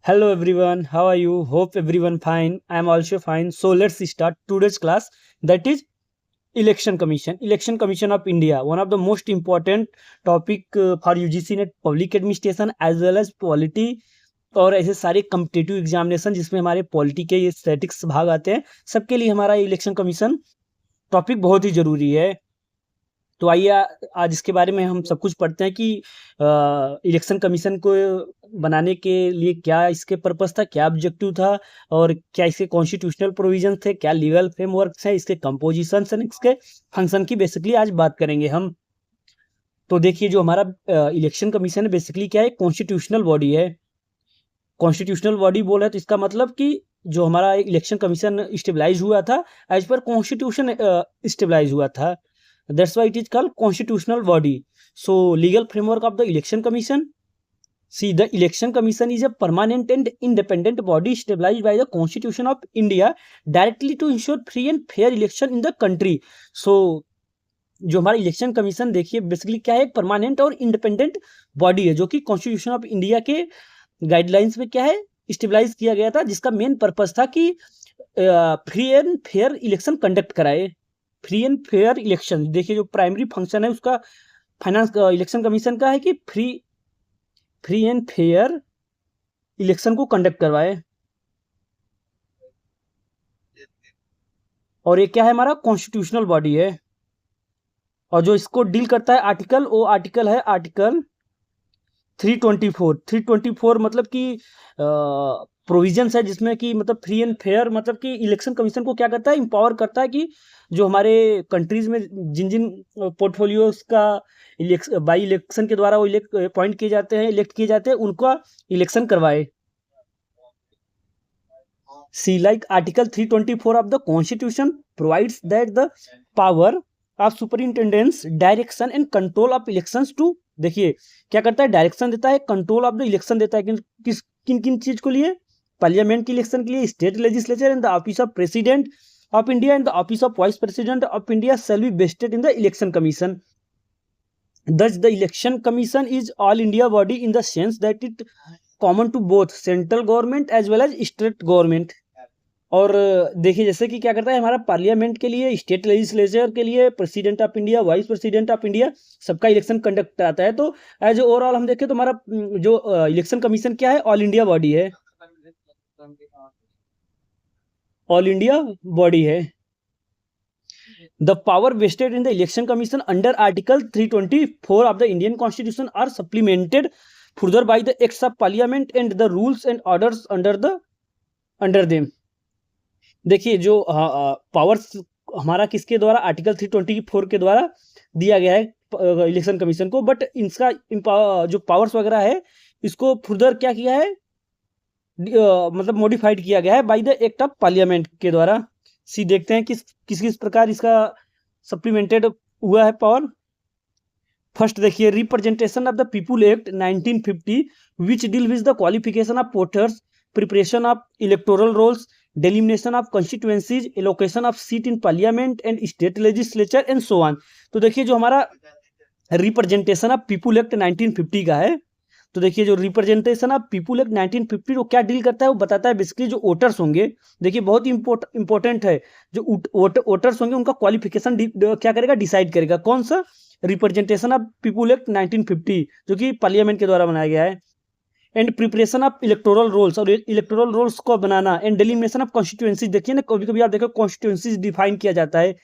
Hello everyone, how are you? Hope everyone fine. I am also fine. So let's start today's class, that is Election Commission. Election Commission of India, one of the most important topic for UGC NET public administration as well as polity और ऐसे सारे competitive examination जिसमें हमारे polity के ये statics भाग आते हैं, सबके लिए हमारा इलेक्शन कमीशन टॉपिक बहुत ही जरूरी है। तो आइए आज इसके बारे में हम सब कुछ पढ़ते हैं कि इलेक्शन कमीशन को बनाने के लिए क्या इसके पर्पस था, क्या ऑब्जेक्टिव था और क्या इसके कॉन्स्टिट्यूशनल प्रोविजन थे, क्या लीगल फ्रेमवर्क है, इसके कंपोजिशन और इसके फंक्शन की बेसिकली आज बात करेंगे हम। तो देखिए जो हमारा इलेक्शन कमीशन है बेसिकली क्या है, कॉन्स्टिट्यूशनल बॉडी है। कॉन्स्टिट्यूशनल बॉडी बोल रहे हैं तो इसका मतलब कि जो हमारा इलेक्शन कमीशन स्टेबलाइज हुआ था एज पर कॉन्स्टिट्यूशन स्टेबलाइज हुआ था, that's why it is called constitutional body. So legal framework of the election commission, see, the election commission is a permanent and independent body established by the constitution of India directly to ensure free and fair election in the country. So जो हमारा election commission देखिए basically क्या है, एक permanent और independent body है जो कि कॉन्स्टिट्यूशन ऑफ इंडिया के गाइडलाइंस में क्या है स्टेबलाइज किया गया था, जिसका मेन पर्पस था कि free and fair election conduct कराए। फ्री एंड फेयर इलेक्शन, देखिए जो प्राइमरी फंक्शन है उसका फाइनेंस इलेक्शन कमीशन का है कि फ्री एंड फेयर इलेक्शन को कंडक्ट करवाए। और ये क्या है, हमारा कॉन्स्टिट्यूशनल बॉडी है और जो इसको डील करता है आर्टिकल, वो आर्टिकल है आर्टिकल 324 मतलब कि प्रोविजंस है जिसमें कि मतलब फ्री एंड फेयर मतलब कि इलेक्शन कमीशन को क्या करता है, इंपावर करता है कि जो हमारे कंट्रीज में जिन जिन पोर्टफोलियोज का बाई इलेक्शन के द्वारा वो अपॉइंट किए जाते हैं, इलेक्ट किए जाते हैं, उनका इलेक्शन करवाए। See like article 324 of the constitution provides that the power of superintendence direction and control of elections to, देखिए क्या करता है, डायरेक्शन देता है, कंट्रोल ऑफ द इलेक्शन देता है, किन किन चीज को लिए, पार्लियामेंट के इलेक्शन के लिए, state legislature and the office of president of India and the office of vice president of India shall be vested in the election commission. Thus the election commission is all India body in the sense that it common to both central government as well as state government. और देखिए जैसे कि क्या करता है, हमारा parliament के लिए, स्टेट लेजिस्लेचर के लिए, president of India, vice president of India, सबका इलेक्शन कंडक्ट कराता है। तो एज ओवरऑल हम देखें तो हमारा जो इलेक्शन कमीशन क्या है, ऑल इंडिया बॉडी है, ऑल इंडिया बॉडी है। The power vested in the election commission under article 324 of the Indian constitution are supplemented further by the acts of Parliament and the rules and orders under them. देखिए जो powers हमारा किसके द्वारा, article 324 के द्वारा दिया गया है इलेक्शन कमीशन को, बट इसका जो पावर्स वगैरह है इसको फर्दर क्या किया है, मतलब मॉडिफाइड किया गया है by the act of parliament के द्वारा। सी देखते हैं किस प्रकार इसका सप्लीमेंटेड हुआ है पावर। फर्स्ट देखिए, representation of the people act 1950 which deal with the qualification of voters, preparation of electoral rolls, delimitation of constituencies, allocation of seat in parliament and state legislature and so on. तो देखिए जो हमारा representation of people act 1950 का है, तो देखिए जो representation of people act 1950 वो क्या डील करता है, वो बताता है बेसिकली जो वोटर्स होंगे, देखिए बहुत ही इंपॉर्टेंट है, जो वोटर्स होंगे उनका क्वालिफिकेशन क्या करेगा, डिसाइड करेगा। कौन सा, रिप्रेजेंटेशन ऑफ पीपुल एक्ट 1950 जो कि पार्लियामेंट के द्वारा बनाया गया है। And preparation of electoral rolls, और इलेक्टोरल रोल्स को बनाना, एंड डेलिमिनेशन ऑफ कॉन्स्टिट्यूएंसीज, देखिए ना कभी कभी आप देखो कॉन्स्टिट्यूएंसीज डिफाइन किया जाता है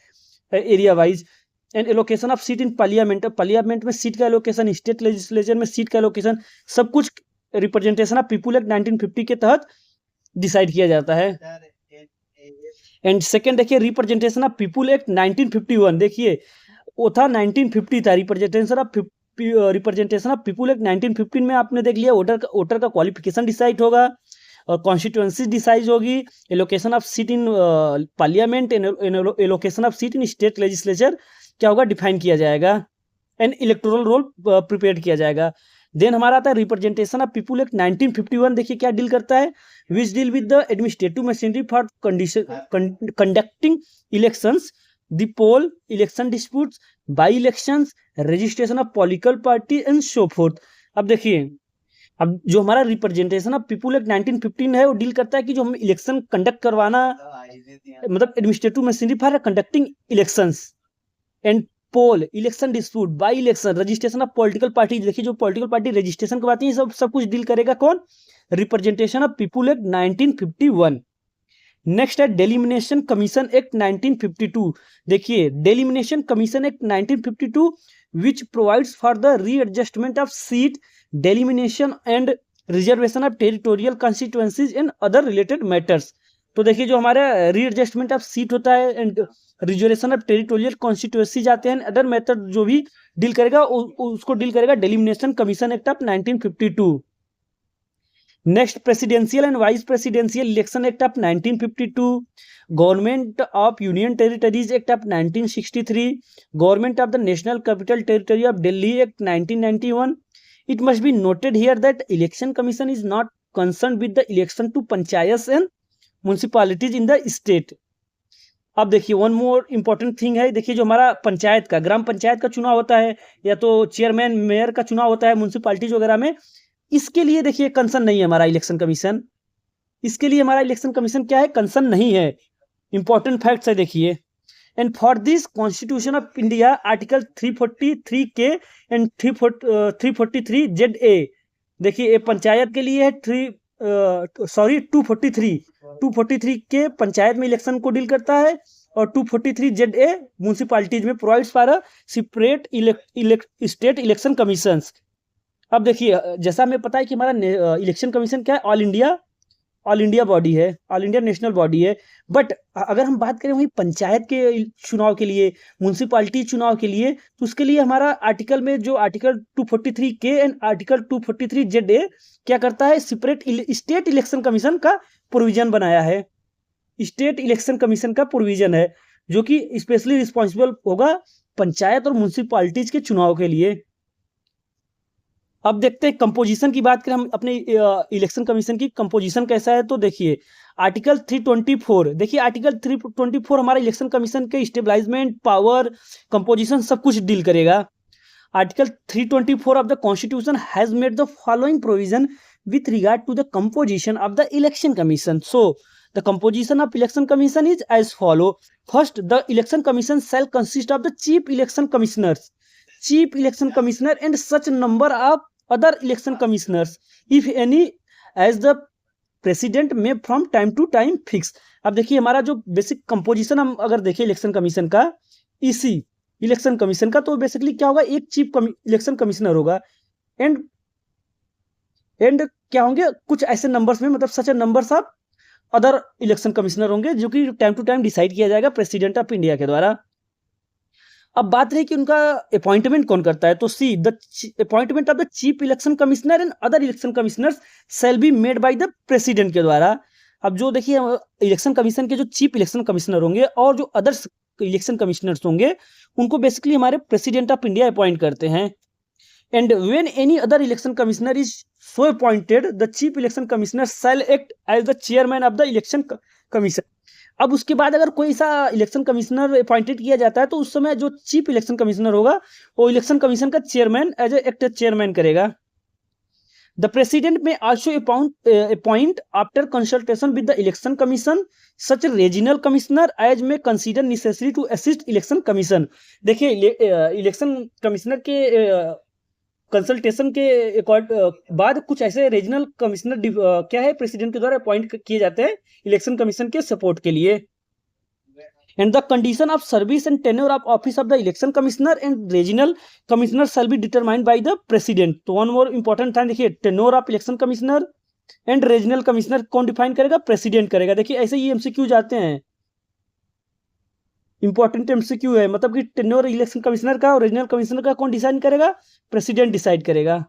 area wise. And allocation of seat in parliament में सीट का एलोकेशन, स्टेट लेजिस्लेचर में सीट का एलोकेशन, सब कुछ रिप्रेजेंटेशन ऑफ पीपुल एक्ट 1950 के तहत डिसाइड किया जाता है। एंड सेकंड देखिए, रिप्रेजेंटेशन ऑफ पीपुल एक्ट 1951, देखिए वो था 1950 था, रिप्रेजेंटेशन ऑफ पीपुल एक्ट 1915 में आपने देख लिया, वोटर का क्वालिफिकेशन डिसाइड होगा और कॉन्स्टिट्यूएंसी डिसाइड होगी, allocation of seat in parliament, allocation of seat in state legislature क्या होगा, डिफाइन किया जाएगा, एंड इलेक्टोरल रोल प्रिपेयर किया जाएगा। देन हमारा आता है रिप्रेजेंटेशन ऑफ पीपुल एक्ट 1951, देखिए क्या डील करता है, which deal with the administrative machinery for conducting elections, the poll, election disputes, bye elections, registration of political party and so forth. अब देखिए अब जो हमारा रिप्रेजेंटेशन ऑफ पीपुल एक्ट 1915 है वो डील करता है कि जो हम इलेक्शन कंडक्ट करवाना, मतलब administrative machinery for conducting elections and poll, election dispute, bye election, registration of political party. देखिए जो पॉलिटिकल पार्टी रजिस्ट्रेशन करवाती है सब कुछ डील करेगा कौन? Representation of people act 1951। Next है डेलिमिनेशन कमीशन एक्ट 1952। देखिए delimitation commission act 1952 which provides for the readjustment of seat, delimitation and reservation of territorial constituencies and other related matters. तो देखिए जो हमारा रीएडजस्टमेंट ऑफ सीट होता है and reservation of territorial constituency जाते हैं, other method जो भी डील करेगा उसको डील करेगा delimitation commission act of 1952। Next presidential and vice presidential election act of 1952, government of union territories act of 1963, government of the national capital territory of Delhi act 1991। It must be noted here that election commission is not concern with the election to panchayat and municipalities in the state. अब देखिए one more important thing है, देखिए जो हमारा पंचायत का, ग्राम पंचायत का चुनाव होता है या तो चेयरमैन मेयर का चुनाव होता है म्युनिसिपैलिटीज वगैरह में, इसके लिए देखिए कंसर्न नहीं है हमारा इलेक्शन कमीशन। इसके लिए हमारा इलेक्शन कमीशन क्या है? कंसर्न नहीं है। इंपॉर्टेंट फैक्ट्स है देखिए। And for this constitution of India article 343 के एंड 343 ZA, देखिए ये पंचायत के लिए है 243 के पंचायत में इलेक्शन को डील करता है, और 243 ZA म्युनिसिपैलिटीज में provides for a separate state election commissions. अब देखिए जैसा हमें पता है कि हमारा इलेक्शन कमीशन क्या है? ऑल इंडिया बॉडी है, ऑल इंडिया नेशनल बॉडी है। बट अगर हम बात करें वही पंचायत के चुनाव के लिए, म्युनिसिपैलिटी चुनाव के लिए, तो उसके लिए हमारा आर्टिकल में जो आर्टिकल 243 के एंड आर्टिकल 243 ZA क्या करता है? सेपरेट स्टेट इलेक्शन कमीशन का प्रोविजन बनाया है। स्टेट इलेक्शन कमीशन का प्रोविजन है जो कि स्पेशली रिस्पॉन्सिबल होगा पंचायत और म्युनिसिपैलिटीज के चुनाव के लिए। अब देखते हैं कंपोजिशन की बात करें हम अपने इलेक्शन कमीशन की कंपोजिशन कैसा है। तो देखिए आर्टिकल 324, देखिए आर्टिकल 324 हमारा इलेक्शन कमीशन के स्टेबलाइजमेंट, पावर, कंपोजिशन सब कुछ डील करेगा। Article 324 of the constitution has made the following provision with regard to the composition of the election commission. So the composition of election commission is as follow. First, the election commission shall consist of the chief election commissioners, chief election commissioner and such number of other election commissioners if any as the president may from time to time fix। अब देखिए हमारा जो basic composition हम अगर देखें election commission का, इसी election commission का, तो बेसिकली क्या होगा? एक चीफ इलेक्शन कमिश्नर होगा एंड क्या होंगे? कुछ ऐसे नंबर्स में, मतलब such numbers of other election commissioner होंगे जो कि टाइम टू टाइम डिसाइड किया जाएगा प्रेसिडेंट ऑफ इंडिया के द्वारा। अब बात रही कि उनका अपॉइंटमेंट कौन करता है, तो see the appointment of the chief election commissioner and other election commissioners shall be made by the president के द्वारा। अब जो देखिए इलेक्शन कमीशन के जो चीफ इलेक्शन कमिश्नर होंगे और जो अदर इलेक्शन कमिश्नर्स होंगे उनको बेसिकली हमारे प्रेसिडेंट ऑफ इंडिया अपॉइंट करते हैं। And when any other election commissioner is so appointed the chief election commissioner shall act as the chairman of the election commission. अब उसके बाद अगर कोई सा इलेक्शन कमिश्नर अपॉइंटेड किया जाता है तो उस समय जो चीफ इलेक्शन कमिश्नर होगा वो इलेक्शन कमीशन का चेयरमैन एज एक्ट चेयरमैन करेगा। The president may also appoint after consultation with the election commission such regional commissioner as may consider necessary to assist election commission. देखिए election commissioner के consultation के बाद कुछ ऐसे regional commissioner क्या है president के द्वारा अपॉइंट किए जाते हैं इलेक्शन कमीशन के सपोर्ट के लिए। And the condition of service and tenure of office of the election commissioner and regional commissioner shall be determined by the president. तो वन मोर इंपॉर्टेंट था, देखिए tenure of election commissioner and regional commissioner कौन define करेगा? President करेगा। देखिए ऐसे ही MCQ जाते हैं, इंपॉर्टेंट एमसीक्यू है, मतलब कि टेन्योर इलेक्शन कमिश्नर का और रीजनल कमिश्नर का कौन डिसाइड करेगा? प्रेसिडेंट डिसाइड करेगा।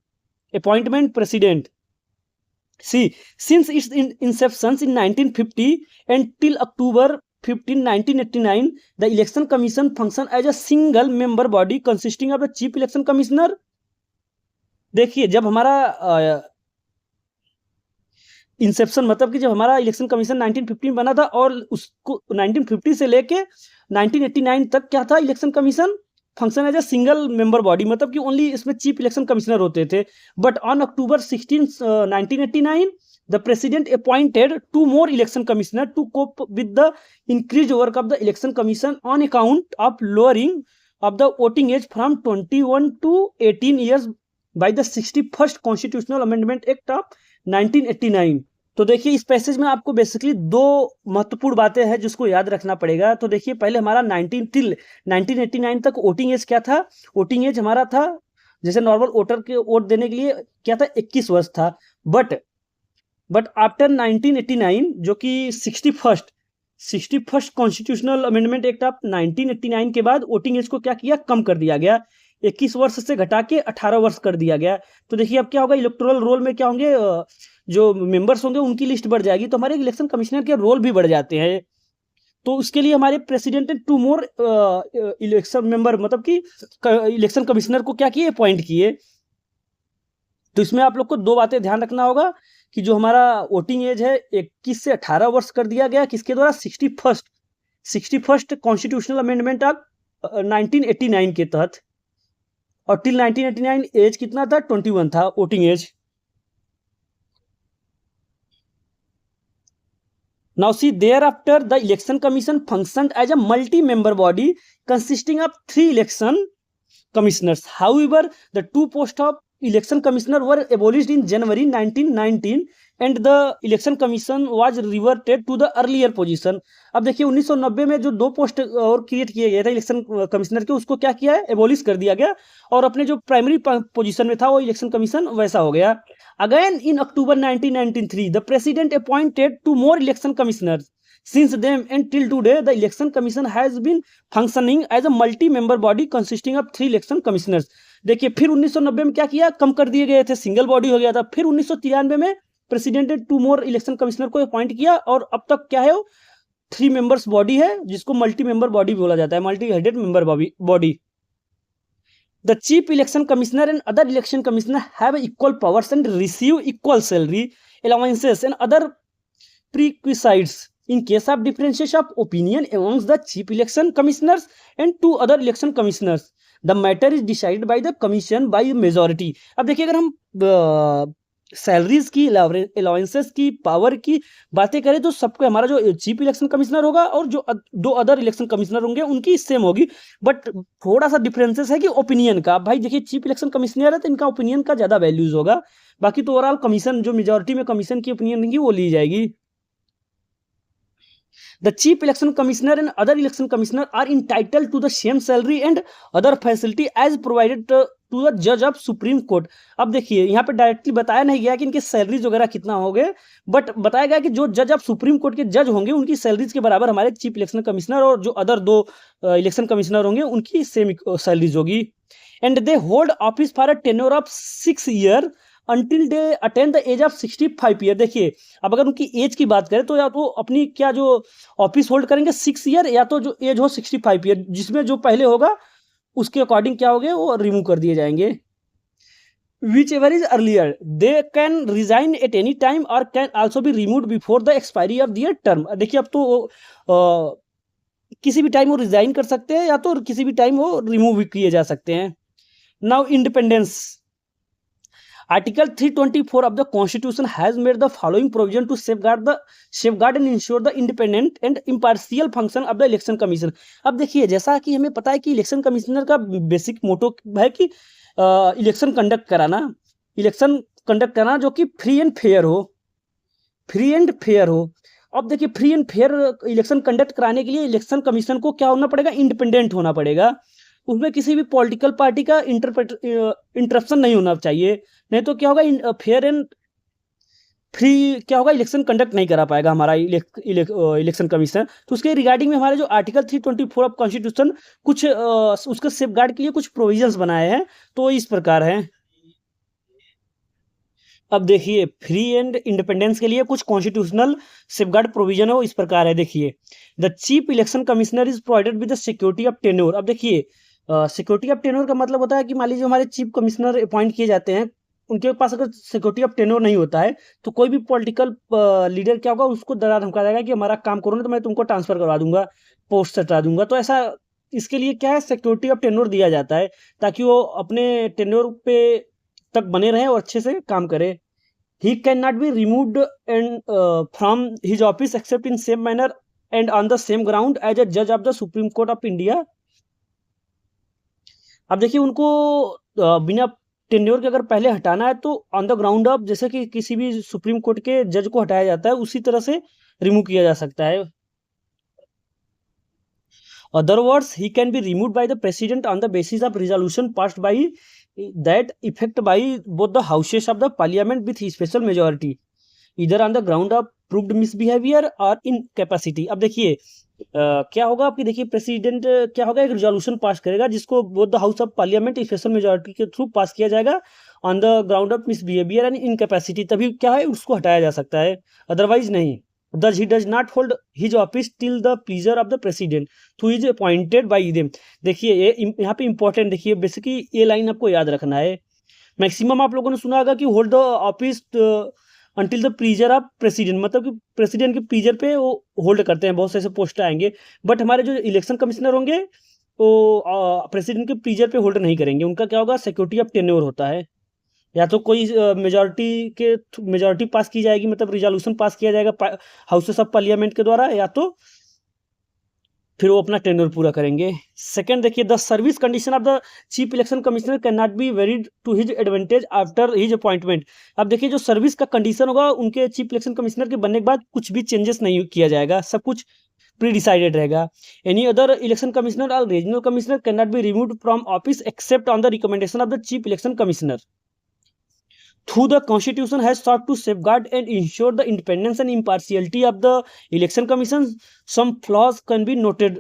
Appointment president. See since its inception in 1950 and till October 15, 1989 the election commission function as a single member body consisting of the chief election commissioner. देखिए जब हमारा Inception मतलब कि जब हमारा इलेक्शन कमीशन 1915 बना था और उसको 1950 से लेके 1989 तक क्या था election commission? Function as a single member body, मतलब कि ओनली इसमें चीफ इलेक्शन कमिश्नर होते थे। But on October 16, 1989 the president appointed two more election commissioner to cope with the increased work of the election commission on account of lowering of the voting age from 21 to 18 years by the 61st constitutional amendment act of 1989। तो देखिए इस passage में आपको basically दो महत्वपूर्ण बातें हैं जिसको याद रखना पड़ेगा। तो देखिए पहले हमारा 1989 तक वोटिंग एज क्या था, वोटिंग एज हमारा था जैसे नॉर्मल वोटर के वोट देने के लिए क्या था 21 वर्ष था। बट आफ्टर 1989 जो कि 61st constitutional amendment act of 1989 के बाद वोटिंग एज को क्या किया, कम कर दिया गया, 21 वर्ष से घटा के 18 वर्ष कर दिया गया। तो देखिए अब क्या होगा, इलेक्टोरल रोल में क्या होंगे, जो मेंबर्स होंगे उनकी लिस्ट बढ़ जाएगी, तो हमारे इलेक्शन कमिश्नर के रोल भी बढ़ जाते हैं। तो उसके लिए हमारे प्रेसिडेंट ने 2 मोर इलेक्शन मेंबर मतलब कि इलेक्शन कमिश्नर को क्या किए, अपॉइंट किए। तो इसमें आप लोग को दो बातें ध्यान रखना होगा कि जो हमारा वोटिंग एज है 21 से 18 वर्ष कर दिया गया, किसके द्वारा, 61st कॉन्स्टिट्यूशनल अमेंडमेंट ऑफ 1989 के तहत। और टिल 1989 एज कितना था, 21 था voting age. Now see, thereafter the election commission functioned as a multi-member body consisting of 3 election commissioners. However, the 2 posts of election commissioner were abolished in January 1919 and the election commission was reverted to the earlier position. अब देखिए 1990 में जो 2 post और create किए गए थे election commissioner के, उसको क्या किया है, एबोलिश कर दिया गया और अपने जो प्राइमरी पोजीशन में था वो इलेक्शन कमीशन वैसा हो गया। Again in October 1993 the president appointed 2 more election commissioners. Since then and till today the election commission has been functioning as a multi-member body consisting of 3 election commissioners. देखिए फिर 1990 में क्या किया, कम कर दिए गए थे, सिंगल बॉडी हो गया था। फिर 1993 में प्रेसिडेंट ने 2 मोर इलेक्शन कमिश्नर को अपॉइंट किया और अब तक क्या है, वो 3 मेंबर्स बॉडी है जिसको मल्टी मेंबर बॉडी बोला जाता है, multi headed member body. The chief election commissioner and other election commissioner have equal powers and receive equal salary, allowances and other prerequisites in case of differences of opinion amongst the chief election commissioners and 2 other election commissioners. The matter is decided by the commission by majority. अब देखिए अगर हम salaries की, allowances की, power की बातें करें तो सबको हमारा जो चीफ इलेक्शन कमिश्नर होगा और जो 2 अदर इलेक्शन कमिश्नर होंगे उनकी सेम होगी। बट थोड़ा सा डिफरेंसेस है कि ओपिनियन का। भाई देखिए चीफ इलेक्शन कमिश्नर है तो इनका ओपिनियन का ज़्यादा वैल्यूज होगा, बाकी तो ओवरऑल कमीशन जो मेजोरिटी में कमीशन की ओपिनियन रहेंगी वो ली जाएगी। The chief election commissioner and other election commissioner are entitled to the same salary and other facility as provided to the judge of Supreme Court. अब देखिए यहाँ पे डायरेक्टली बताया नहीं गया कि इनके सैलरीज वगैरह कितना होंगे, बट बताया गया कि जो जज ऑफ सुप्रीम कोर्ट के जज होंगे उनकी सैलरीज के बराबर हमारे चीफ इलेक्शन कमिश्नर और जो अदर 2 इलेक्शन कमिश्नर होंगे उनकी सेम सैलरीज होगी। And they hold office for a tenure of 6 year until they attain the age of 65 year. देखिए अब अगर उनकी एज की बात करें तो या तो अपनी क्या जो ऑफिस होल्ड करेंगे 6 ईयर या तो जो एज हो 65 ईयर, जिसमें जो पहले होगा उसके अकॉर्डिंग क्या हो गए वो रिमूव कर दिए जाएंगे। Whichever is earlier they can resign at any time और can also be remove before the expiry of their term. देखिए अब तो किसी भी टाइम वो रिजाइन कर सकते हैं या तो किसी भी टाइम वो रिमूव भी किए जा सकते हैं। Now independence, Article 324 of the Constitution has made the following provision to safeguard and ensure the independent and impartial function of the election commission. अब देखिए जैसा कि हमें पता है कि इलेक्शन कमिश्नर का बेसिक मोटो है कि इलेक्शन कंडक्ट कराना जो कि फ्री एंड फेयर हो। अब देखिए free and fair election conduct कराने के लिए इलेक्शन कमीशन को क्या होना पड़ेगा, इंडिपेंडेंट होना पड़ेगा। उसमें किसी भी पॉलिटिकल पार्टी का इंटरप्शन नहीं होना चाहिए, नहीं तो क्या होगा, फेयर एंड फ्री क्या होगा, इलेक्शन कंडक्ट नहीं करा पाएगा हमारा इलेक्शन कमीशन। तो उसके रिगार्डिंग में हमारे जो आर्टिकल 324 ऑफ कॉन्स्टिट्यूशन कुछ उसके सेफगार्ड के लिए कुछ प्रोविजंस बनाए हैं, तो इस प्रकार हैं। अब देखिए फ्री एंड इंडिपेंडेंस के लिए कुछ कॉन्स्टिट्यूशनल सेफगार्ड प्रोविजन है वो इस प्रकार है। देखिए the chief election commissioner is provided with the security of tenure. अब देखिए सिक्योरिटी ऑफ टेन्योर का मतलब होता है कि मान लीजिए हमारे चीफ कमिश्नर अपॉइंट किए जाते हैं, उनके पास अगर सिक्योरिटी ऑफ टेन्योर नहीं होता है तो कोई भी पॉलिटिकल लीडर क्या होगा, उसको डरा धमका देगा कि हमारा काम करो ना तो मैं तुमको ट्रांसफर करवा दूंगा, पोस्ट हटा दूंगा। तो ऐसा इसके लिए क्या है, सिक्योरिटी ऑफ टेन्योर दिया जाता है ताकि वो अपने टेन्योर पे तक बने रहें और अच्छे से काम करें। He can not be removed and from his office except in same manner and on the same ground as a जज of the Supreme Court of India. अब देखिए उनको बिना टेन्योर के अगर पहले हटाना है तो ऑन द ग्राउंड ऑफ, जैसे कि किसी भी सुप्रीम कोर्ट के जज को हटाया जाता है उसी तरह से रिमूव किया जा सकता है। Other words, he can be removed by the president on the basis of resolution passed by that effect by both the houses of the parliament with special majority इधर on the ground of proved misbehaviour और incapacity. अब देखिए क्या होगा आपकी, देखिए president क्या होगा, एक रिजोल्यूशन पास करेगा जिसको both the house of parliament special majority के थ्रू पास किया जाएगा on the ground of misbehaviour and incapacity, तभी क्या है उसको हटाया जा सकता है, अदरवाइज नहीं। Thus he does not hold his office till the pleasure of the president who is appointed by them। देखिए ये यहाँ पे इंपॉर्टेंट, देखिए बेसिकली ये लाइन आपको याद रखना है। मैक्सिमम आप लोगों ने सुना होगा कि hold the office until the pleaser of president, मतलब कि प्रेसिडेंट के प्लीजर पे वो होल्ड करते हैं, बहुत से ऐसे पोस्ट आएंगे। बट हमारे जो इलेक्शन कमिश्नर होंगे वो प्रेसिडेंट के प्लीजर पे होल्ड नहीं करेंगे, उनका क्या होगा, सिक्योरिटी ऑफ टेन्योर होता है। या तो कोई मेजॉरिटी पास की जाएगी, मतलब रिजोल्यूशन पास किया जाएगा हाउसेस ऑफ पार्लियामेंट के द्वारा, या तो फिर वो अपना टेन्योर पूरा करेंगे। सेकंड देखिए, the service condition of the chief election commissioner can not be varied to his advantage after his appointment. अब देखिए जो सर्विस का कंडीशन होगा उनके चीफ इलेक्शन कमिश्नर के बनने के बाद कुछ भी चेंजेस नहीं किया जाएगा, सब कुछ प्री डिसाइडेड रहेगा। एनी अदर इलेक्शन कमिश्नर और regional commissioner can not be removed from office except on the recommendation of the chief election commissioner. Through the Constitution has sought to safeguard and ensure the independence and impartiality of the election commission. Some flaws can be noted.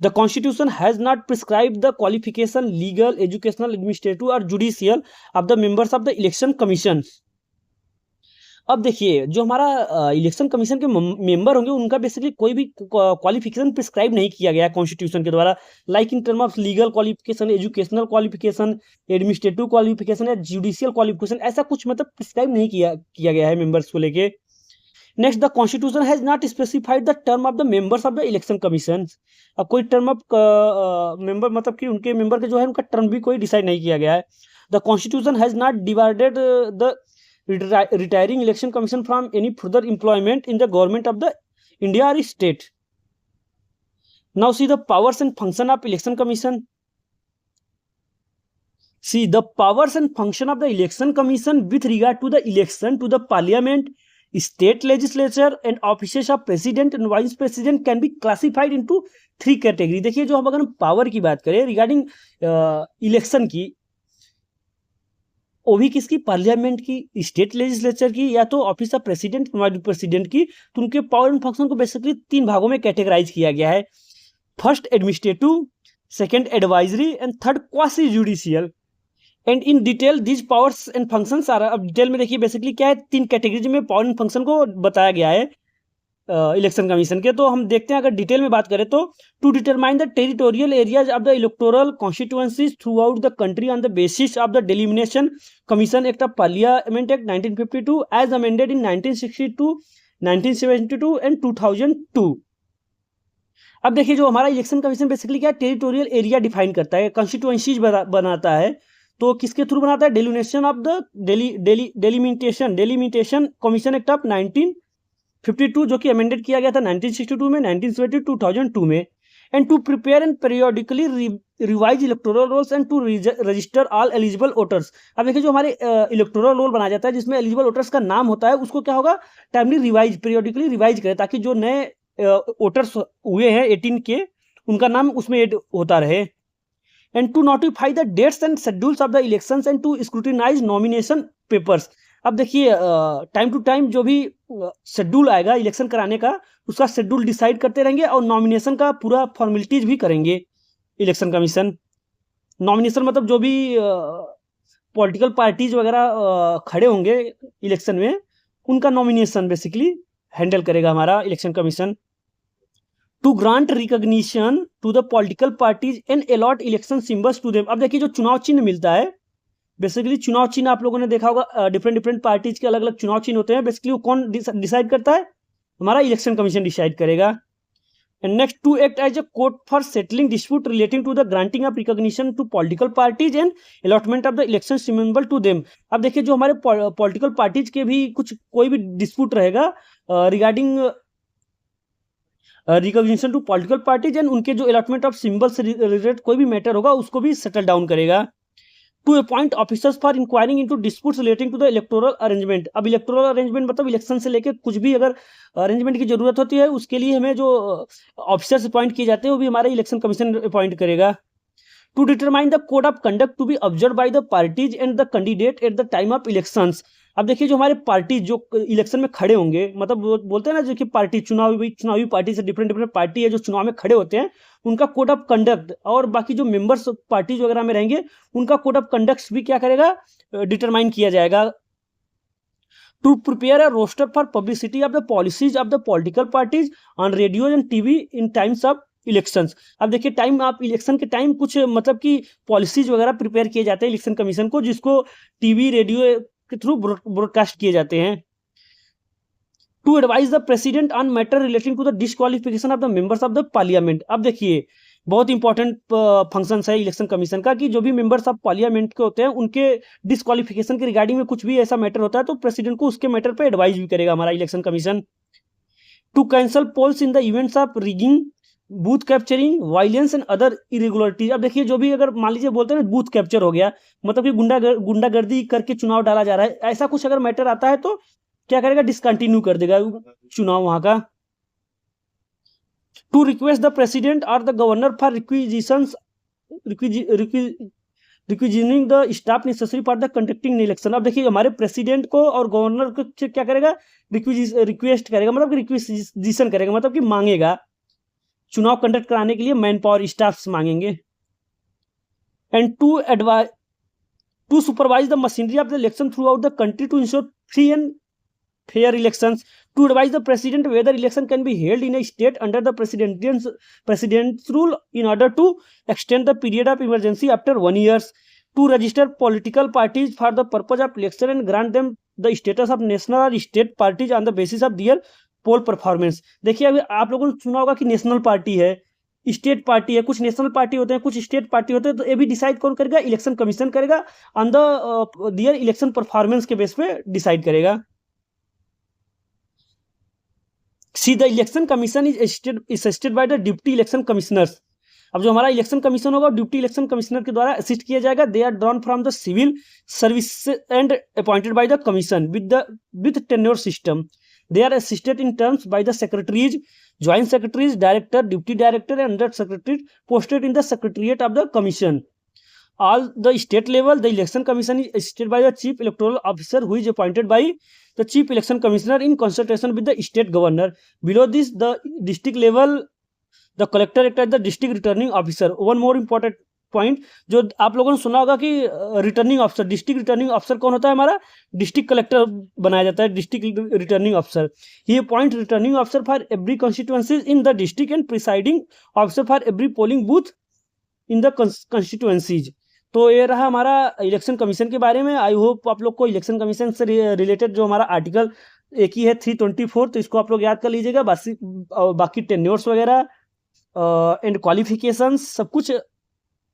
The Constitution has not prescribed the qualification, legal, educational, administrative or judicial of the members of the election commission. अब देखिए जो हमारा election commission के member होंगे उनका basically कोई भी qualification prescribe नहीं किया गया है कॉन्स्टिट्यूशन के द्वारा, like in term of legal qualification, educational qualification, administrative qualification या जुडिशियल क्वालिफिकेशन, ऐसा कुछ मतलब प्रिस्क्राइब नहीं किया गया है मेंबर्स को लेके। Next, the constitution has not specified the term of the members of the election commission. अब कोई टर्म ऑफ मेंबर मतलब कि उनके मेंबर के जो है उनका टर्म भी कोई डिसाइड नहीं किया गया है। The constitution has not divided the retiring election commission from any further employment in the government of the India or state. Now see the powers and function of election commission. See the powers and function of the election commission with regard to the election to the parliament, state legislature and offices of president and vice president can be classified into 3 category। देखिए जो हम अगर power की बात करें regarding election की, वो भी किसकी, पार्लियामेंट की, स्टेट लेजिस्लेचर की, या तो office of president vice president की, तो उनके पावर एंड फंक्शन को बेसिकली 3 भागों में कैटेगराइज किया गया है। First administrative, second advisory and third quasi judicial. And in detail these powers and functions are, अब डिटेल में देखिए बेसिकली क्या है, 3 कैटेगरी में पावर एंड फंक्शन को बताया गया है इलेक्शन कमीशन के। तो हम देखते हैं अगर डिटेल में बात करें तो, to determine the territorial areas of the electoral constituencies throughout the country on the basis of the delimitation commission act of parliament act 1952 as amended in 1962, 1972 and 2002। अब देखिए जो हमारा इलेक्शन कमीशन बेसिकली क्या है, territorial area define करता है, constituencies बनाता है। तो किसके थ्रू बनाता है, delimitation of the delimitation commission act of 1952 जो कि अमेंडेड किया गया था 1962 में, 1972, 2002 में। And to prepare and periodically revise electoral rolls and to register all eligible voters. अब देखिए जो हमारे इलेक्टोरल रोल बनाया जाता है जिसमें एलिजिबल वोटर्स का नाम होता है, उसको क्या होगा, टाइमली रिवाइज, पीरियोडिकली रिवाइज करें, ताकि जो नए वोटर्स हुए हैं 18 के, उनका नाम उसमें ऐड होता रहे। And to notify the dates and schedules of the elections and to scrutinise nomination papers. अब देखिए टाइम टू टाइम जो भी शेड्यूल आएगा इलेक्शन कराने का, उसका शेड्यूल डिसाइड करते रहेंगे और नॉमिनेशन का पूरा फॉर्मेलिटीज भी करेंगे इलेक्शन कमीशन। नॉमिनेशन मतलब जो भी पॉलिटिकल पार्टीज वगैरह खड़े होंगे इलेक्शन में, उनका नॉमिनेशन बेसिकली हैंडल करेगा हमारा election commission. To grant recognition to the political parties and allot election symbols to them. अब देखिए जो चुनाव चिन्ह मिलता है, बेसिकली चुनाव चिन्ह आप लोगों ने देखा होगा, डिफरेंट पार्टीज के अलग अलग चुनाव चिन्ह होते हैं, बेसिकली वो कौन डिसाइड करता है, हमारा इलेक्शन कमीशन डिसाइड करेगा। And next, to act as a court for settling dispute relating to the granting of recognition to political parties and allotment of the election symbol to them. अब देखिए जो हमारे political parties के भी कुछ कोई भी डिस्प्यूट रहेगा regarding recognition to political parties and उनके जो अलॉटमेंट ऑफ सिंबल से रिलेटेड कोई भी मैटर होगा उसको भी सेटल डाउन करेगा. To appoint officers for inquiring into disputes relating to the electoral arrangement. अब इलेक्टोरल अरेंजमेंट मतलब इलेक्शन से लेकर कुछ भी अगर अरेंजमेंट की जरूरत होती है उसके लिए हमें जो ऑफिसर्स अपॉइंट किए जाते हैं वो भी हमारा इलेक्शन कमीशन अपॉइंट करेगा. To determine the code of conduct to be observe by the parties and the candidate at the time of elections. अब देखिए जो हमारे पार्टी जो इलेक्शन में खड़े होंगे, मतलब बोलते हैं ना जो कि पार्टी चुनावी पार्टी से डिफरेंट पार्टी है जो चुनाव में खड़े होते हैं, उनका कोड ऑफ कंडक्ट और बाकी जो मेंबर्स पार्टी वगैरह में रहेंगे उनका कोड ऑफ कंडक्ट भी क्या करेगा, डिटरमाइन किया जाएगा. To prepare a roster for publicity of the policies of the political parties on radio and TV in times of elections. अब देखिए टाइम आप इलेक्शन के टाइम कुछ मतलब कि पॉलिसीज वगैरह प्रिपेयर किए जाते हैं इलेक्शन कमीशन को, जिसको टीवी रेडियो के थ्रू ब्रॉडकास्ट किए जाते हैं. To advise the president on matter relating to the disqualification of the members of the parliament. अब देखिए बहुत इंपॉर्टेंट फंक्शन है इलेक्शन कमीशन का कि जो भी मेंबर्स ऑफ पार्लियामेंट के होते हैं उनके डिस्क्वालिफिकेशन के रिगार्डिंग में कुछ भी ऐसा मैटर होता है तो प्रेसिडेंट को उसके मैटर पे एडवाइज भी करेगा हमारा election commission. To cancel polls in the events of rigging, booth capturing, violence and other irregularities. अब देखिए जो भी अगर मान लीजिए बोलते हैं बूथ कैप्चर हो गया, मतलब कि गुंडागर्दी करके चुनाव डाला जा रहा है, ऐसा कुछ अगर मैटर आता है तो क्या करेगा, डिसकंटिन्यू कर देगा चुनाव वहां का. टू रिक्वेस्ट द प्रेसिडेंट और the governor for requisitioning the staff necessary for the conducting election. अब देखिए हमारे प्रेसिडेंट को और गवर्नर को क्या करेगा, रिक्वेस्ट करेगा, मतलब रिक्विजिशन करेगा, मतलब कि मांगेगा चुनाव कंडक्ट कराने के लिए मैन पावर स्टाफ मांगेंगे. And to supervise the machinery of the election throughout the country to ensure free and fair elections. To advise the president whether election can be held in a state under the president's rule in order to extend the period of emergency after 1 year. To register political parties for the purpose of election and grant them the status of national और state parties on the basis of their poll performance. देखिए अभी आप लोगों ने सुना होगा कि national party है, स्टेट पार्टी है, कुछ नेशनल पार्टी होते हैं, कुछ स्टेट पार्टी होते हैं, तो ये भी डिसाइड कौन करेगा, इलेक्शन कमीशन करेगा, on the their election performance के बेस पे डिसाइड करेगा. See the election commission is assisted by the deputy election commissioners. अब जो हमारा इलेक्शन कमीशन होगा डिप्टी इलेक्शन कमिश्नर के द्वारा असिस्ट किया जाएगा. They are drawn from the civil service and appointed by the commission with tenure system. They are assisted in terms by the secretaries, joint secretaries, director, deputy director, and under secretary posted in the secretariat of the commission. All the state level, the election commission is assisted by the chief electoral officer, who is appointed by the chief election commissioner in consultation with the state governor. Below this, the district level, the collector acts as the district returning officer. One more important point जो आप लोगों ने सुना होगा कि returning officer, district returning officer कौन होता है, हमारा डिस्ट्रिक्ट कलेक्टर बनाया जाता है district returning officer. He appoint returning officer for every constituencies in the district and presiding officer for every polling booth in the constituencies. तो ये रहा हमारा इलेक्शन कमीशन के बारे में. आई होप आप लोग को इलेक्शन कमीशन से रिलेटेड जो हमारा आर्टिकल एक ही है 324, तो इसको आप लोग याद कर लीजिएगा. बाकी टेन्योर्स वगैरह एंड क्वालिफिकेशंस सब कुछ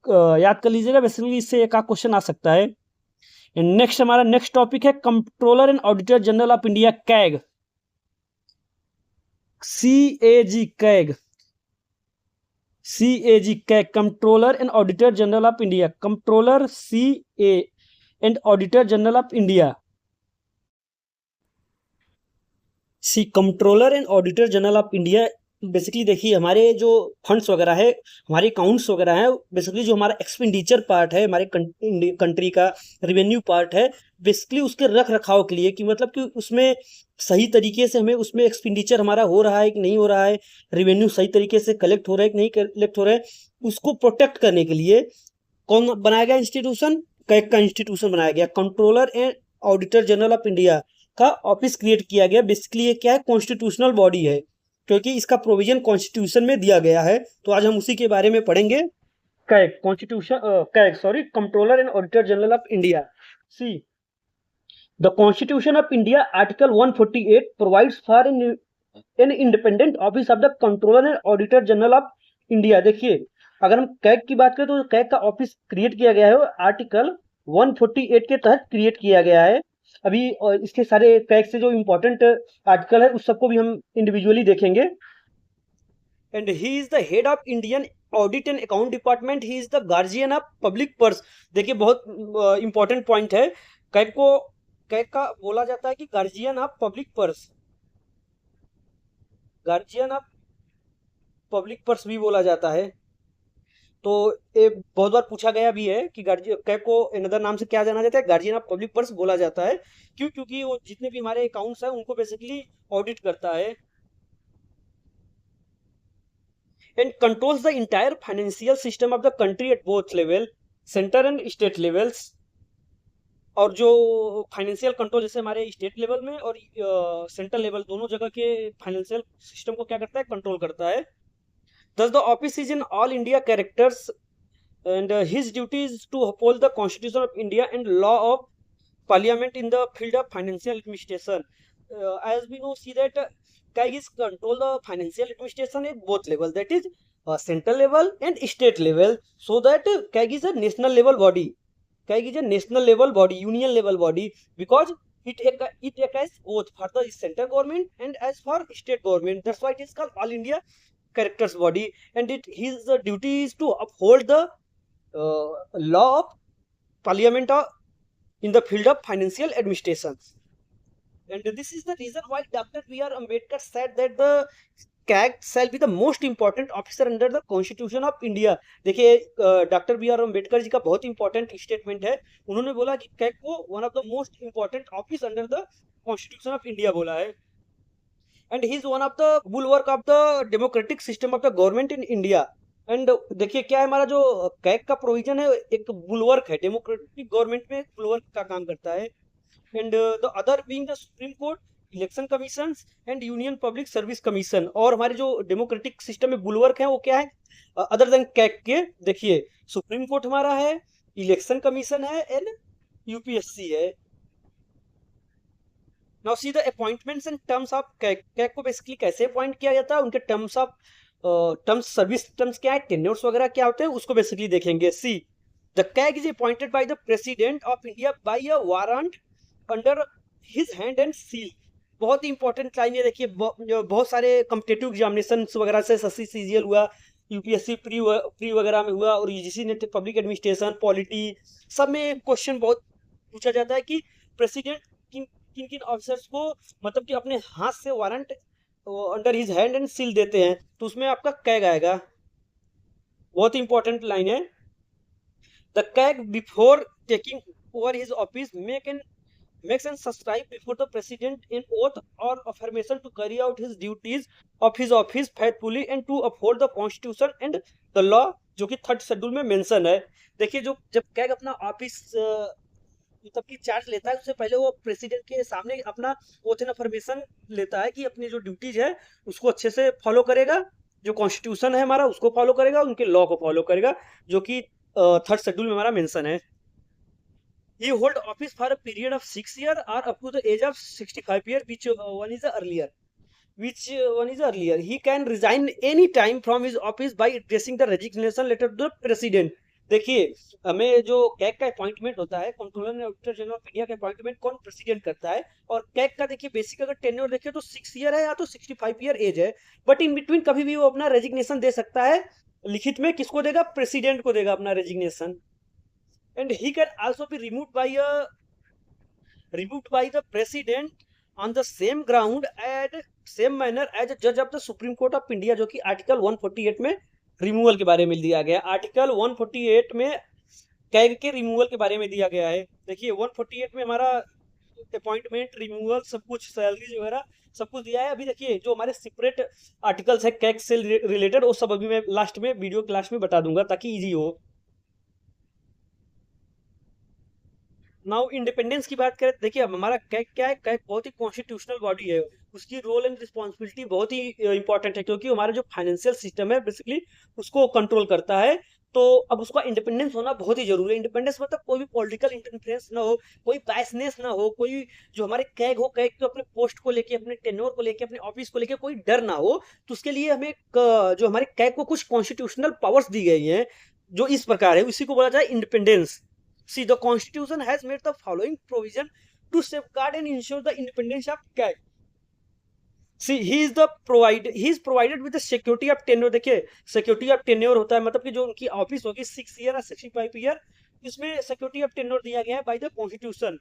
याद कर लीजिएगा. बेसिकली इससे एक क्वेश्चन आ सकता है. नेक्स्ट हमारा नेक्स्ट टॉपिक है controller and auditor general of India, CAG, CAG, CAG, CAG, CAG, controller and auditor general of India. Controller, CA and auditor general of India. Controller and auditor general of India basically देखिए हमारे जो funds वगैरह है, हमारे accounts वगैरह है, basically जो हमारा एक्सपेंडिचर पार्ट है, हमारे कंट्री का रेवेन्यू पार्ट है, बेसिकली उसके रख रखाव के लिए कि मतलब कि उसमें सही तरीके से हमें उसमें एक्सपेंडिचर हमारा हो रहा है कि नहीं हो रहा है, रेवेन्यू सही तरीके से कलेक्ट हो रहा है कि नहीं कलेक्ट हो रहा है, उसको प्रोटेक्ट करने के लिए कौन बनाया गया इंस्टीट्यूशन, कैग का इंस्टीट्यूशन बनाया गया. Controller and auditor general of India का ऑफिस क्रिएट किया गया. बेसिकली ये क्या है, कॉन्स्टिट्यूशनल बॉडी है क्योंकि इसका प्रोविजन कॉन्स्टिट्यूशन में दिया गया है. तो आज हम उसी के बारे में पढ़ेंगे. Controller and auditor general of India. C the constitution of India article 148 provides for an independent office of the controller and auditor general of India. देखिए, अगर हम कैग की बात करें तो कैग का ऑफिस क्रिएट किया गया है आर्टिकल 148 के तहत क्रिएट किया गया है। अभी इसके सारे कैग से जो इम्पोर्टेंट आर्टिकल है उस सबको भी हम इंडिविजुअली देखेंगे। And he is the head of Indian audit and account department, he is the guardian of public purse. देखिए, बहुत इंपॉर्टेंट पॉइंट है। कैग का बोला जाता है कि guardian of public purse, guardian of public purse भी बोला जाता है। तो ये बहुत बार पूछा गया भी है कि कैग को अनदर नाम से क्या जाना जाता है, गार्जियन ऑफ पब्लिक पर्स बोला जाता है। क्यों? क्योंकि वो जितने भी हमारे अकाउंट्स हैं उनको बेसिकली ऑडिट करता है and controls the entire financial system of the country at both level, centre and state levels. और जो फाइनेंशियल कंट्रोल जैसे हमारे स्टेट लेवल में और सेंट्रल लेवल दोनों जगह के फाइनेंशियल सिस्टम को क्या करता है, कंट्रोल करता है। Thus the office is in all India characters and his duty is to uphold the constitution of India and law of parliament in the field of financial administration. As we know, see that CAG is control the financial administration at both level, that is central level and state level. So that CAG is a national level body. CAG is a national level body, union level body, because it acts both for the central government and as for state government. That's why it is called all India characters body, and his duty is to uphold the law of parliament in the field of financial administration. And this is the reason why Dr. B.R. Ambedkar said that the CAG shall be the most important officer under the Constitution of India. देखिए, doctor B are Ambedkar ji का बहुत important statement है। उन्होंने बोला कि CAG को one of the most important office under the constitution of India बोला है। And he is one of the bulwark of the democratic system of the government in India. And देखिए, क्या है हमारा जो कैग का प्रोविजन है, एक बुलवर्क है, डेमोक्रेटिक गवर्नमेंट में बुलवर्क का काम करता है। And the other being the Supreme court, election commission and union public service commission. और हमारे जो डेमोक्रेटिक सिस्टम में बुलवर्क है वो क्या है अदर देन कैग के? देखिए, सुप्रीम कोर्ट हमारा है, इलेक्शन कमीशन है एंड यूपीएससी है। Now see the appointments and terms of CAG. CAG को बेसिकली कैसे अपॉइंट किया जाता है, उनके terms of terms, service terms क्या है, टेन्योर्स वगैरह क्या होते हैं, उसको बेसिकली देखेंगे। See the CAG is appointed by the president of India by a warrant under his hand and seal. बहुत ही इंपॉर्टेंट लाइन है। देखिए, बहुत सारे कॉम्पिटेटिव एग्जामिनेशन वगैरह से एसएससी सीजीएल हुआ, यूपीएससी प्री वगैरह में हुआ, और यूजीसी ने पब्लिक एडमिनिस्ट्रेशन, पॉलिटी, सब में क्वेश्चन बहुत पूछा जाता है कि प्रेसिडेंट किन किन ऑफिसर्स को मतलब कि अपने हाथ से warrant under his hand and seal देते हैं, तो उसमें आपका कैग आएगा। बहुत ही इंपॉर्टेंट लाइन है। The CAG before taking over his office makes and subscribe before the president in oath or affirmation to carry out his duties of his office faithfully and to uphold the constitution and the law, जो कि 3rd schedule में mention है। देखिए, जो जब CAG अपना office मतलब कि चार्ज लेता है, उससे पहले वो प्रेसिडेंट के सामने अपना ओथ एंड अफर्मेशन लेता है कि अपनी जो ड्यूटीज है उसको अच्छे से फॉलो करेगा, जो कॉन्स्टिट्यूशन है हमारा उसको फॉलो करेगा, उनके लॉ को फॉलो करेगा, जो कि 3rd शेड्यूल में हमारा मेंशन है। He hold office for a period of 6 years or up to the age of 65 years, which one is earlier. He can resign any time from his office by addressing the resignation letter to the president. देखिए, हमें जो CAG का appointment होता है, controller and auditor general of India का appointment कौन president करता है, और कैग का देखिए बेसिक अगर टेन्योर देखें तो 6 ईयर है या तो 65 ईयर एज है, बट इन बिटवीन कभी भी वो अपना रेजिग्नेशन दे सकता है। लिखित में किसको देगा? प्रेसिडेंट को देगा अपना resignation. And he can also be removed by the president on the same ground and same manner as a judge of the Supreme Court of India, जो कि आर्टिकल 148 में रिमूवल के बारे में दिया गया। आर्टिकल 148 में कैग के रिमूवल के बारे में दिया गया है। देखिए, 148 में हमारा अपॉइंटमेंट, रिमूवल, सब कुछ, सैलरी वगैरह सब कुछ दिया है। अभी देखिए, जो हमारे सेपरेट आर्टिकल्स है कैग से रिलेटेड, वो सब अभी मैं लास्ट में वीडियो क्लास में बता दूंगा ताकि ईजी हो। नाउ इंडिपेंडेंस की बात करें, देखिए अब हमारा कैग क्या है, कैग बहुत ही कॉन्स्टिट्यूशनल बॉडी है। उसकी रोल एंड रिस्पॉन्सिबिलिटी बहुत ही इंपॉर्टेंट है, क्योंकि हमारा जो फाइनेंशियल सिस्टम है बेसिकली उसको कंट्रोल करता है। तो अब उसका इंडिपेंडेंस होना बहुत ही जरूरी है। इंडिपेंडेंस मतलब कोई भी पॉलिटिकल इंटरफेरेंस ना हो, कोई बायसनेस ना हो, कोई जो हमारे कैग हो, कैग को अपने पोस्ट को लेके, अपने टेन्योर को लेके, अपने ऑफिस को लेके कोई डर ना हो। तो उसके लिए हमें जो हमारे कैग को कुछ कॉन्स्टिट्यूशनल पावर्स दी गई हैं जो इस प्रकार है, उसी को बोला जाए independence. See the constitution has made the following provision to safeguard and ensure the independence of CAG. See he is provided with the security of tenure. देखिए सिक्योरिटी ऑफ टेन्योर होता है मतलब कि जो उनकी ऑफिस होगी 6 ईयर और 65 year, इसमें सिक्योरिटी ऑफ टेन्योर दिया गया है by the constitution.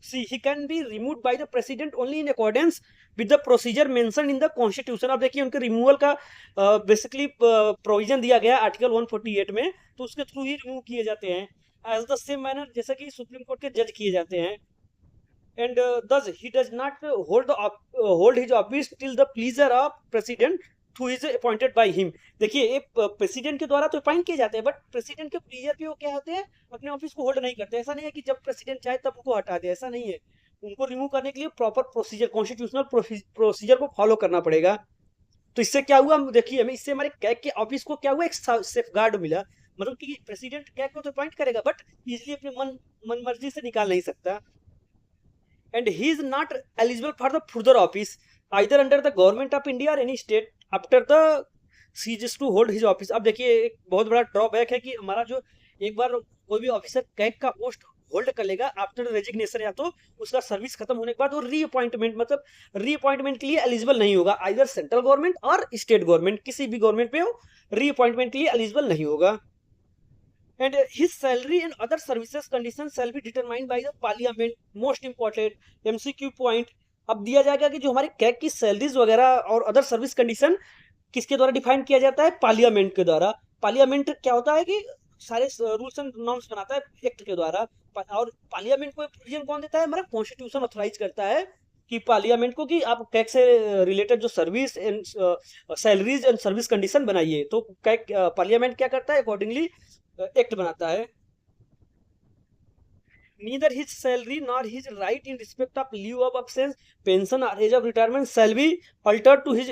See he can be remove by the president only in accordance with the procedure mention in the constitution. अब देखिए उनके रिमूवल का बेसिकली प्रोविजन दिया गया है आर्टिकल 148 में, तो उसके थ्रू ही रिमूव किए जाते हैं एज द सेम मैनर जैसा कि सुप्रीम कोर्ट के जज किए जाते हैं। And thus he does not hold his office till the pleasure of president who is appointed by him। देखिए ये प्रेसिडेंट के द्वारा तो अपॉइंट किए जाते हैं, बट प्रेसिडेंट के प्लीजर पे वो क्या होते हैं, अपने ऑफिस को होल्ड नहीं करते। ऐसा नहीं है कि जब प्रेसिडेंट चाहे तब उनको हटा दे, ऐसा नहीं है। उनको रिमूव करने के लिए प्रॉपर प्रोसीजर, कॉन्स्टिट्यूशनल प्रोसीजर को फॉलो करना पड़ेगा। तो इससे क्या हुआ, देखिए हमें इससे हमारे कैग के ऑफिस को क्या हुआ, एक सेफगार्ड मिला। मतलब कि प्रेसिडेंट कैग को तो अपॉइंट करेगा बट इजिली अपने मन मर्जी से निकाल नहीं सकता। And he is not eligible for the further office either under the government of India or any state after the ceases to hold his office। अब देखिए एक बहुत बड़ा ड्रॉबैक है कि हमारा जो एक बार कोई भी ऑफिसर कैग का पोस्ट होल्ड कर लेगा आफ्टर रेजिग्नेशन, या तो उसका सर्विस खत्म होने के बाद वो रीअपॉइंटमेंट मतलब रीअपॉइंटमेंट के लिए एलिजिबल नहीं होगा। आइदर सेंट्रल गवर्नमेंट और स्टेट गवर्नमेंट, किसी भी गवर्नमेंट पे वो रीअपॉइंटमेंट के लिए एलिजिबल नहीं होगा। And his salary and other services conditions shall be determined by the parliament। most important MCQ point अब दिया जाएगा कि जो हमारे कैग की सैलरीज वगैरह और अदर सर्विस कंडीशन किसके द्वारा डिफाइन किया जाता है, पार्लियामेंट के द्वारा। पार्लियामेंट क्या होता है कि सारे रूल्स एंड नॉर्म्स बनाता है एक्ट के द्वारा, और पार्लियामेंट को प्रोविजन कौन देता है, हमारा कॉन्स्टिट्यूशन ऑथराइज करता है कि पार्लियामेंट को कि आप कैग से रिलेटेड जो service and salaries and service condition बनाइए। तो कैग पार्लियामेंट क्या करता है, अकॉर्डिंगली एक्ट बनाता है। Neither his salary nor his right in respect of leave of absence, pension or age of retirement shall be altered to his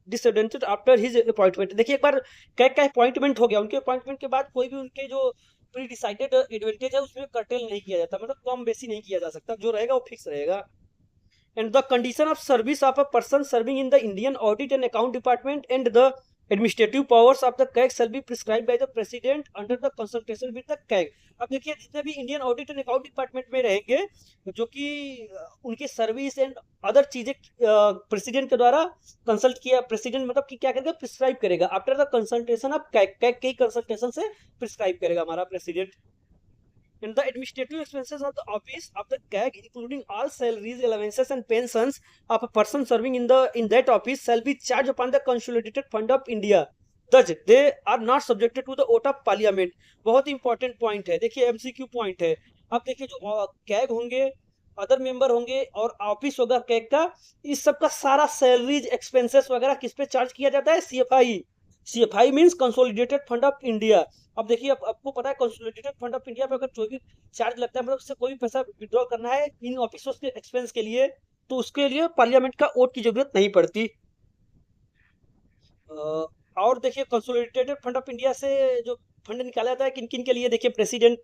disadvantage after his appointment। देखिए एक बार CAG का appointment हो गया, उनके अपॉइंटमेंट के बाद कोई भी उनके जो प्री डिसाइडेड एडवांटेज है उसमें कर्टेल नहीं किया जाता, मतलब कम बेसी नहीं किया जा सकता, जो रहेगा वो फिक्स रहेगा। And the condition of service of a person serving in the Indian Audit and Account Department and the administrative powers of the CAG shall be prescribed by the president under the consultation with the CAG। अब देखिए जितने भी Indian audit and account department में रहेंगे, जो कि उनके service and other चीजें प्रेसिडेंट के द्वारा कंसल्ट किया, प्रेसिडेंट मतलब कि क्या करेगा, प्रिस्क्राइब करेगा after the consultation of CAG, CAG के कंसल्टेशन से प्रिस्क्राइब करेगा हमारा president. And the administrative expenses of the office of the CAG, including all salaries, allowances, and pensions of a person serving in that office, shall be charged upon the consolidated fund of India। Thus, they are not subjected to the vote of parliament। बहुत important point है, देखिए MCQ point है। अब देखिए जो CAG होंगे, other member होंगे और ऑफिस होगा कैग का, इस सब का सारा सैलरीज एक्सपेंसेस वगैरह किस पे चार्ज किया जाता है, CFI. CFI means consolidated fund of India. अब देखिए आपको पता है कंसोलिडेटेड फंड ऑफ इंडिया पे अगर कोई भी चार्ज लगता है, मतलब उससे कोई भी पैसा विड्रॉ करना है इन ऑफिसर्स के एक्सपेंस के लिए, तो उसके लिए पार्लियामेंट का वोट की जरूरत नहीं पड़ती। और देखिए कंसोलिडेटेड फंड ऑफ इंडिया से जो फंड निकाला जाता है किन किन के लिए, देखिए president,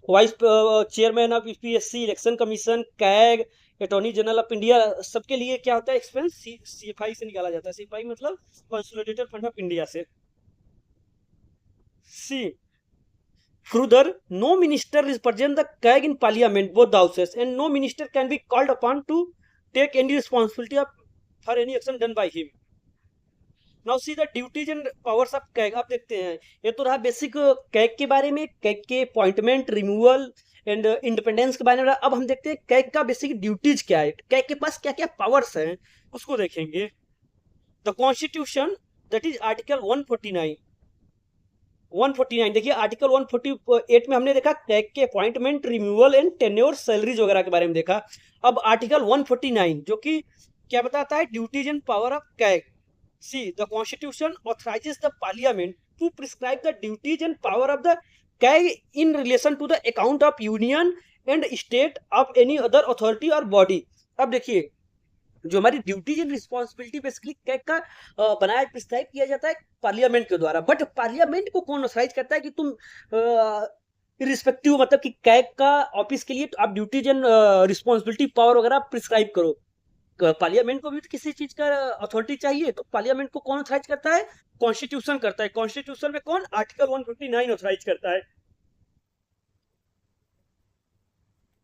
vice chairman of UPSC, election commission, CAG, attorney general of India, सबके लिए क्या होता है एक्सपेंस सीएफआई से निकाला जाता है। सीएफआई मतलब कंसोलिडेटेड फंड ऑफ इंडिया से। सी further, no minister represent the CAG in parliament, both the houses, and no minister can be called upon to take any responsibility for any action done by him। Now see the duties and powers of CAG। अब देखते हैं, ये तो रहा basic CAG के बारे में, CAG के अपॉइंटमेंट, रिमूवल एंड इंडिपेंडेंस के बारे में। अब हम देखते हैं कैग का बेसिक ड्यूटीज क्या है, कैग के पास क्या क्या पावर्स हैं उसको देखेंगे। The constitution that is article 149 देखिए आर्टिकल 148 में हमने देखा कैग के appointment, removal and tenure, salaries वगैरह के बारे में देखा। अब आर्टिकल 149 जो कि क्या बताता है, duties and power of CAG. See the constitution authorises the parliament to prescribe the duties and power of the CAG in relation to the account of union and state of any other authority और body. अब देखिए जो हमारी duties and responsibility basically CAG का बनाया prescribe किया जाता है पार्लियामेंट के द्वारा, बट पार्लियामेंट को कौन ऑथराइज करता है कि तुम इरिस्पेक्टिव मतलब कि कैग का ऑफिस के लिए तो आप ड्यूटीज एंड रिस्पॉन्सिबिलिटी पावर वगैरह प्रिस्क्राइब करो। पार्लियामेंट को भी तो किसी चीज का अथॉरिटी चाहिए, तो पार्लियामेंट को कौन ऑथराइज करता है? कॉन्स्टिट्यूशन करता है। कॉन्स्टिट्यूशन में कौन? आर्टिकल 159 ऑथराइज करता है।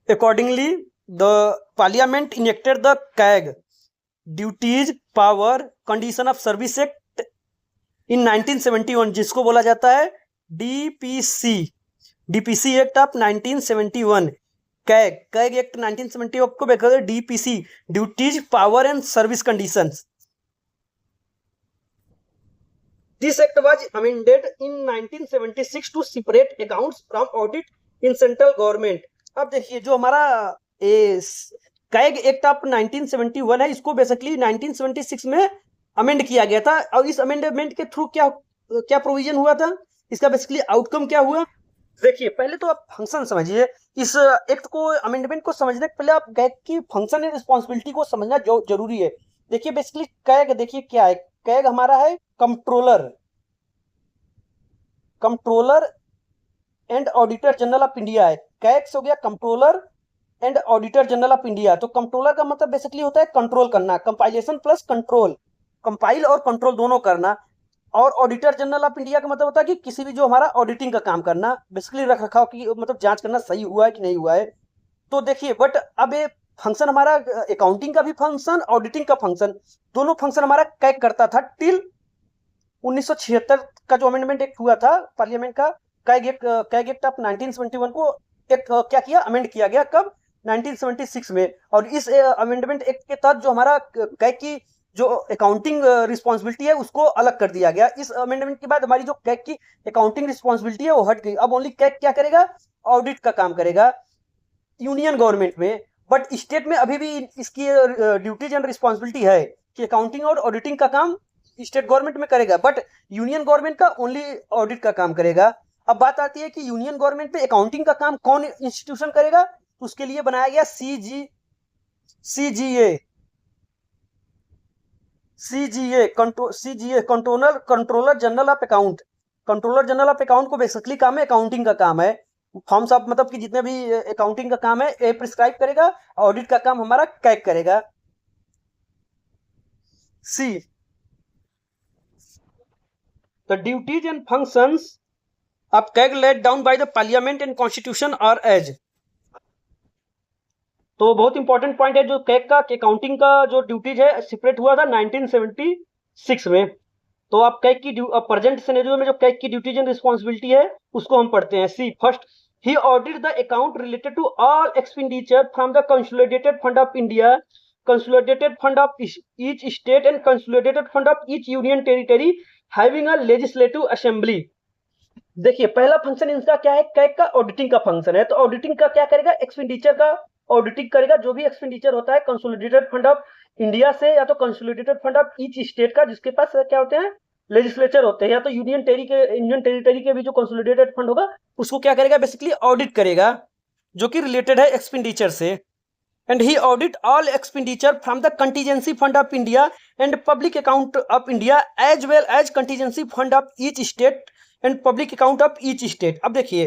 Accordingly the parliament enacted the CAG duties power condition of service act in 1971, जिसको बोला जाता है DPC act of 1971। CAG act 1971 को बेकर DPC duties power and service conditions. This act was amended in 1976 to separate accounts from audit in central government. अब देखिए जो हमारा कैग एक्ट ऑफ 1971 है, इसको बेसिकली 1976 में अमेंड किया गया था, और इस अमेंडमेंट के थ्रू क्या क्या प्रोविजन हुआ था, इसका बेसिकली आउटकम क्या हुआ? देखिए पहले तो आप फंक्शन समझिए, इस एक्ट को अमेंडमेंट को समझने के पहले आप कैग की फंक्शन एंड रिस्पॉन्सिबिलिटी को समझना जरूरी है। देखिए बेसिकली कैग देखिए क्या है, कैग हमारा है controller and auditor general of India है। कैग हो गया controller and auditor general of India. तो कंट्रोलर का मतलब बेसिकली होता है कंट्रोल करना, कंपाइलेशन प्लस कंट्रोल, कंपाइल और कंट्रोल दोनों करना। और ऑडिटर जनरल ऑफ इंडिया का मतलब होता है कि किसी भी जो हमारा ऑडिटिंग का काम करना, बेसिकली रख रखाव की मतलब जांच करना सही हुआ है कि नहीं हुआ है। तो देखिए बट अब ये फंक्शन हमारा अकाउंटिंग का भी फंक्शन, ऑडिटिंग का फंक्शन, दोनों फंक्शन हमारा कैग करता था टिल 1976 का जो अमेंडमेंट एक्ट हुआ था पार्लियामेंट का, कैग एक्ट ऑफ 1971 को एक क्या किया, अमेंड किया गया कब? 1976 में। और इस अमेंडमेंट एक्ट के तहत जो हमारा कैग की जो अकाउंटिंग रिस्पॉन्सिबिलिटी है उसको अलग कर दिया गया। इस अमेंडमेंट के बाद हमारी जो कैग की अकाउंटिंग रिस्पॉन्सिबिलिटी है वो हट गई। अब ओनली कैग क्या करेगा? ऑडिट का काम करेगा यूनियन गवर्नमेंट में। बट स्टेट में अभी भी इसकी ड्यूटीज एंड रिस्पॉन्सिबिलिटी है कि अकाउंटिंग और ऑडिटिंग का काम स्टेट गवर्नमेंट में करेगा, बट यूनियन गवर्नमेंट का ओनली ऑडिट का काम करेगा। अब बात आती है कि यूनियन गवर्नमेंट में अकाउंटिंग का काम कौन इंस्टीट्यूशन करेगा, तो उसके लिए बनाया गया CGA controller general of account. Controller general of account को बेसिकली काम है अकाउंटिंग का काम है, फॉर्म्स ऑफ मतलब कि जितने भी अकाउंटिंग का काम है ये प्रिस्क्राइब करेगा, ऑडिट का काम हमारा कैग करेगा। See the duties and functions of CAG laid down by the parliament and constitution are as. तो बहुत इंपॉर्टेंट पॉइंट है जो कैग का अकाउंटिंग का जो ड्यूटीज है सेपरेट हुआ था 1976 में। तो आप कैग की प्रेजेंट सिनेरियो में जो कैग की ड्यूटीज एंड रिस्पॉन्सिबिलिटी है उसको हम पढ़ते हैं। See first, he audit the account related to all expenditure from the consolidated fund of India, consolidated fund of each state and consolidated fund of each union territory having a legislative assembly. देखिए पहला function इनका क्या है, CAG का auditing का function है। तो auditing का क्या करेगा, एक्सपेंडिचर का ऑडिटिंग करेगा, जो भी एक्सपेंडिचर होता है कंसोलिडेटेड फंड ऑफ इंडिया से या तो consolidated fund of each state का, जिसके पास क्या होते हैं, लेजिस्लेचर होते हैं, या तो यूनियन टेरिटरी के भी जो कंसोलिडेटेड फंड होगा उसको क्या करेगा, बेसिकली ऑडिट करेगा, जो कि रिलेटेड है एक्सपेंडिचर से। And he audit all expenditure from the contingency fund of India and public account of India as well as contingency fund of each state and public account of each state. अब देखिए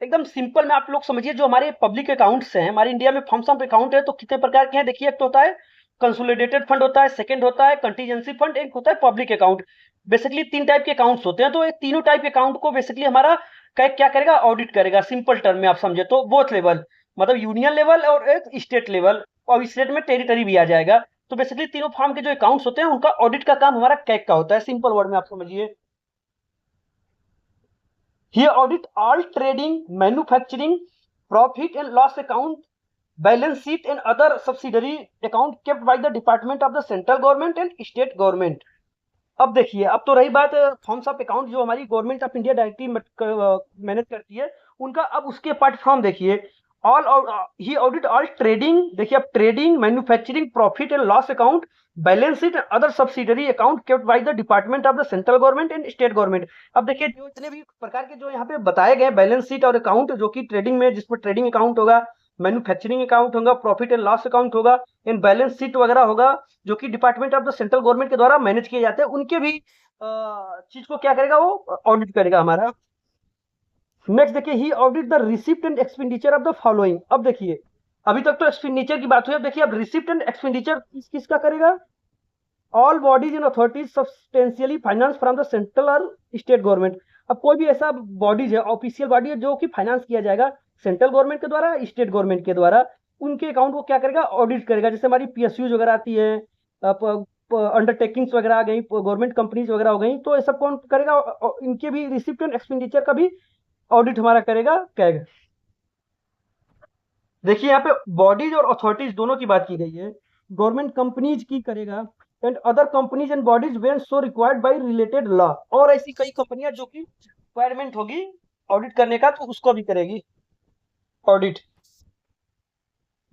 एकदम simple में आप लोग समझिए, जो हमारे public accounts हैं हमारे इंडिया में, फॉर्म्स ऑफ अकाउंट है तो कितने प्रकार के हैं देखिए। एक तो होता है कंसोलिडेटेड फंड होता है, सेकंड होता है कंटीजेंसी फंड, एक होता है पब्लिक अकाउंट। बेसिकली तीन टाइप के अकाउंट्स होते हैं। तो ये तीनों टाइप के अकाउंट को बेसिकली हमारा क्या करेगा, ऑडिट करेगा। सिंपल टर्म में आप समझे तो बोथ लेवल, मतलब यूनियन लेवल और एक स्टेट लेवल, और स्टेट में टेरिटरी भी आ जाएगा। तो बेसिकली तीनों फॉर्म के जो अकाउंट्स होते हैं उनका ऑडिट का काम हमारा कैग का होता है। सिंपल वर्ड में आप समझिए, he audit all trading, manufacturing, profit and loss account, balance sheet and other subsidiary account kept by the department of the central government and state government। अब देखिए, अब तो रही बात फॉर्म्स ऑफ अकाउंट जो हमारी government of India directly manage करती है उनका। अब उसके अपार्ट फ्रॉम देखिए all he audit all trading. देखिए अब trading, manufacturing, profit and loss account, balance sheet and other subsidiary account kept by the department of the central government and state government. अब देखिए जो इतने भी प्रकार के जो यहाँ पे बताए गए बैलेंस शीट और अकाउंट, जो कि ट्रेडिंग में जिसमें ट्रेडिंग अकाउंट होगा, मैन्युफैक्चरिंग अकाउंट होगा, प्रॉफिट एंड लॉस अकाउंट होगा, एंड बैलेंस शीट वगैरह होगा, जो कि department of the central government के द्वारा मैनेज किए जाते हैं, उनके भी चीज को क्या करेगा, वो ऑडिट करेगा हमारा। नेक्स्ट देखिए, he audit the receipt and expenditure of the following. अब देखिए, अभी तक तो एक्सपेंडिचर की बात हुई, अब देखिए अब रिसिप्ट एंड एक्सपेंडिचर किसका करेगा। All bodies and authorities substantially finance from the central और स्टेट गवर्नमेंट। अब कोई भी ऐसा बॉडीज है, ऑफिशियल बॉडी है, जो कि फाइनेंस किया जाएगा सेंट्रल गवर्नमेंट के द्वारा, स्टेट गवर्नमेंट के द्वारा, उनके अकाउंट को क्या करेगा, ऑडिट करेगा। जैसे हमारी पीएसयूज वगैरह आती है, अंडरटेकिंग्स वगैरह आ गई, गवर्नमेंट कंपनीज वगैरह हो गई, तो ये सब कौन करेगा, इनके भी रिसिप्ट एंड एक्सपेंडिचर का भी ऑडिट हमारा करेगा कैग। देखिए यहाँ पे बॉडीज और अथॉरिटीज दोनों की बात की गई है। गवर्नमेंट कंपनीज की करेगा, and other companies and bodies when so required by related law. और ऐसी कई कंपनियां जो कि रिक्वायरमेंट होगी ऑडिट करने का, तो उसको भी करेगी ऑडिट।